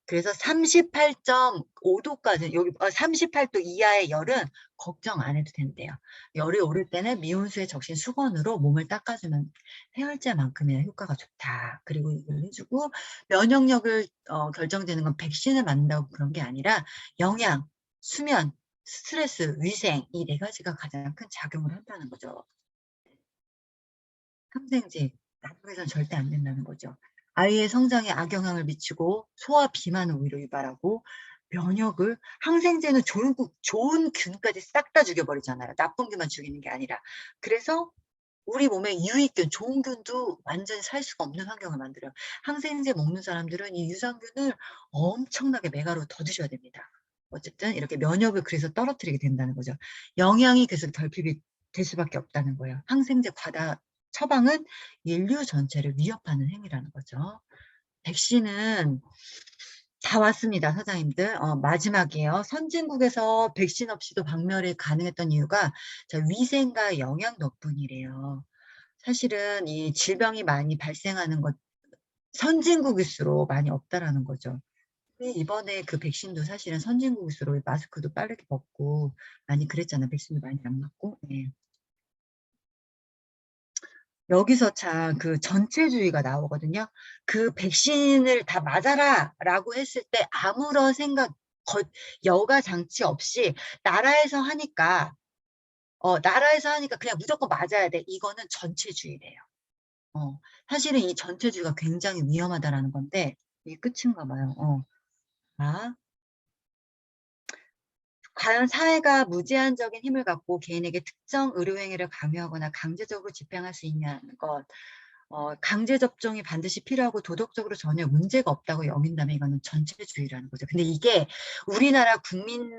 그래서 38.5도까지 여기 38도 이하의 열은 걱정 안 해도 된대요. 열이 오를 때는 미온수에 적신 수건으로 몸을 닦아주면 해열제만큼이나 효과가 좋다. 그리고 이걸 해주고 면역력을 결정되는 건 백신을 맞는다고 그런 게 아니라 영양, 수면, 스트레스, 위생 이 네 가지가 가장 큰 작용을 한다는 거죠. 항생제 나중에선 절대 안 된다는 거죠. 아이의 성장에 악영향을 미치고 소화 비만을 오히려 유발하고 면역을 항생제는 좋은 균까지 싹 다 죽여버리잖아요. 나쁜 균만 죽이는 게 아니라. 그래서 우리 몸에 유익균, 좋은 균도 완전히 살 수가 없는 환경을 만들어요. 항생제 먹는 사람들은 이 유산균을 엄청나게 메가로 더 드셔야 됩니다. 어쨌든 이렇게 면역을 그래서 떨어뜨리게 된다는 거죠. 영양이 그래서 결핍이 될 수밖에 없다는 거예요. 항생제 과다 처방은 인류 전체를 위협하는 행위라는 거죠. 백신은 다 왔습니다, 사장님들. 마지막이에요. 선진국에서 백신 없이도 박멸이 가능했던 이유가 위생과 영양 덕분이래요. 사실은 이 질병이 많이 발생하는 것, 선진국일수록 많이 없다라는 거죠. 이번에 그 백신도 사실은 선진국일수록 마스크도 빠르게 벗고 많이 그랬잖아. 백신도 많이 안 맞고. 네. 여기서 참 그 전체주의가 나오거든요. 그 백신을 다 맞아라 라고 했을 때 아무런 생각, 여과 장치 없이 나라에서 하니까, 나라에서 하니까 그냥 무조건 맞아야 돼. 이거는 전체주의래요. 사실은 이 전체주의가 굉장히 위험하다라는 건데, 이게 끝인가 봐요. 아, 과연 사회가 무제한적인 힘을 갖고 개인에게 특정 의료행위를 강요하거나 강제적으로 집행할 수 있냐는 것. 강제 접종이 반드시 필요하고 도덕적으로 전혀 문제가 없다고 여긴다면 이거는 전체주의라는 거죠. 근데 이게 우리나라 국민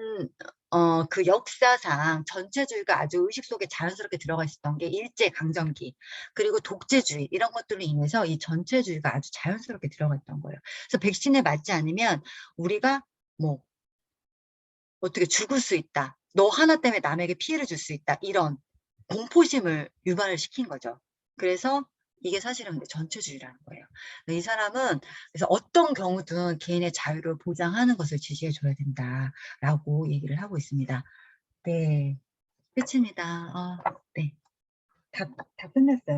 그 역사상 전체주의가 아주 의식 속에 자연스럽게 들어가 있었던 게 일제강점기 그리고 독재주의 이런 것들로 인해서 이 전체주의가 아주 자연스럽게 들어가 있던 거예요. 그래서 백신에 맞지 않으면 우리가 뭐 어떻게 죽을 수 있다. 너 하나 때문에 남에게 피해를 줄 수 있다. 이런 공포심을 유발을 시킨 거죠. 그래서 이게 사실은 근데 전체주의라는 거예요. 이 사람은 그래서 어떤 경우든 개인의 자유를 보장하는 것을 지지해 줘야 된다라고 얘기를 하고 있습니다. 네, 끝입니다. 네, 다 끝냈어요.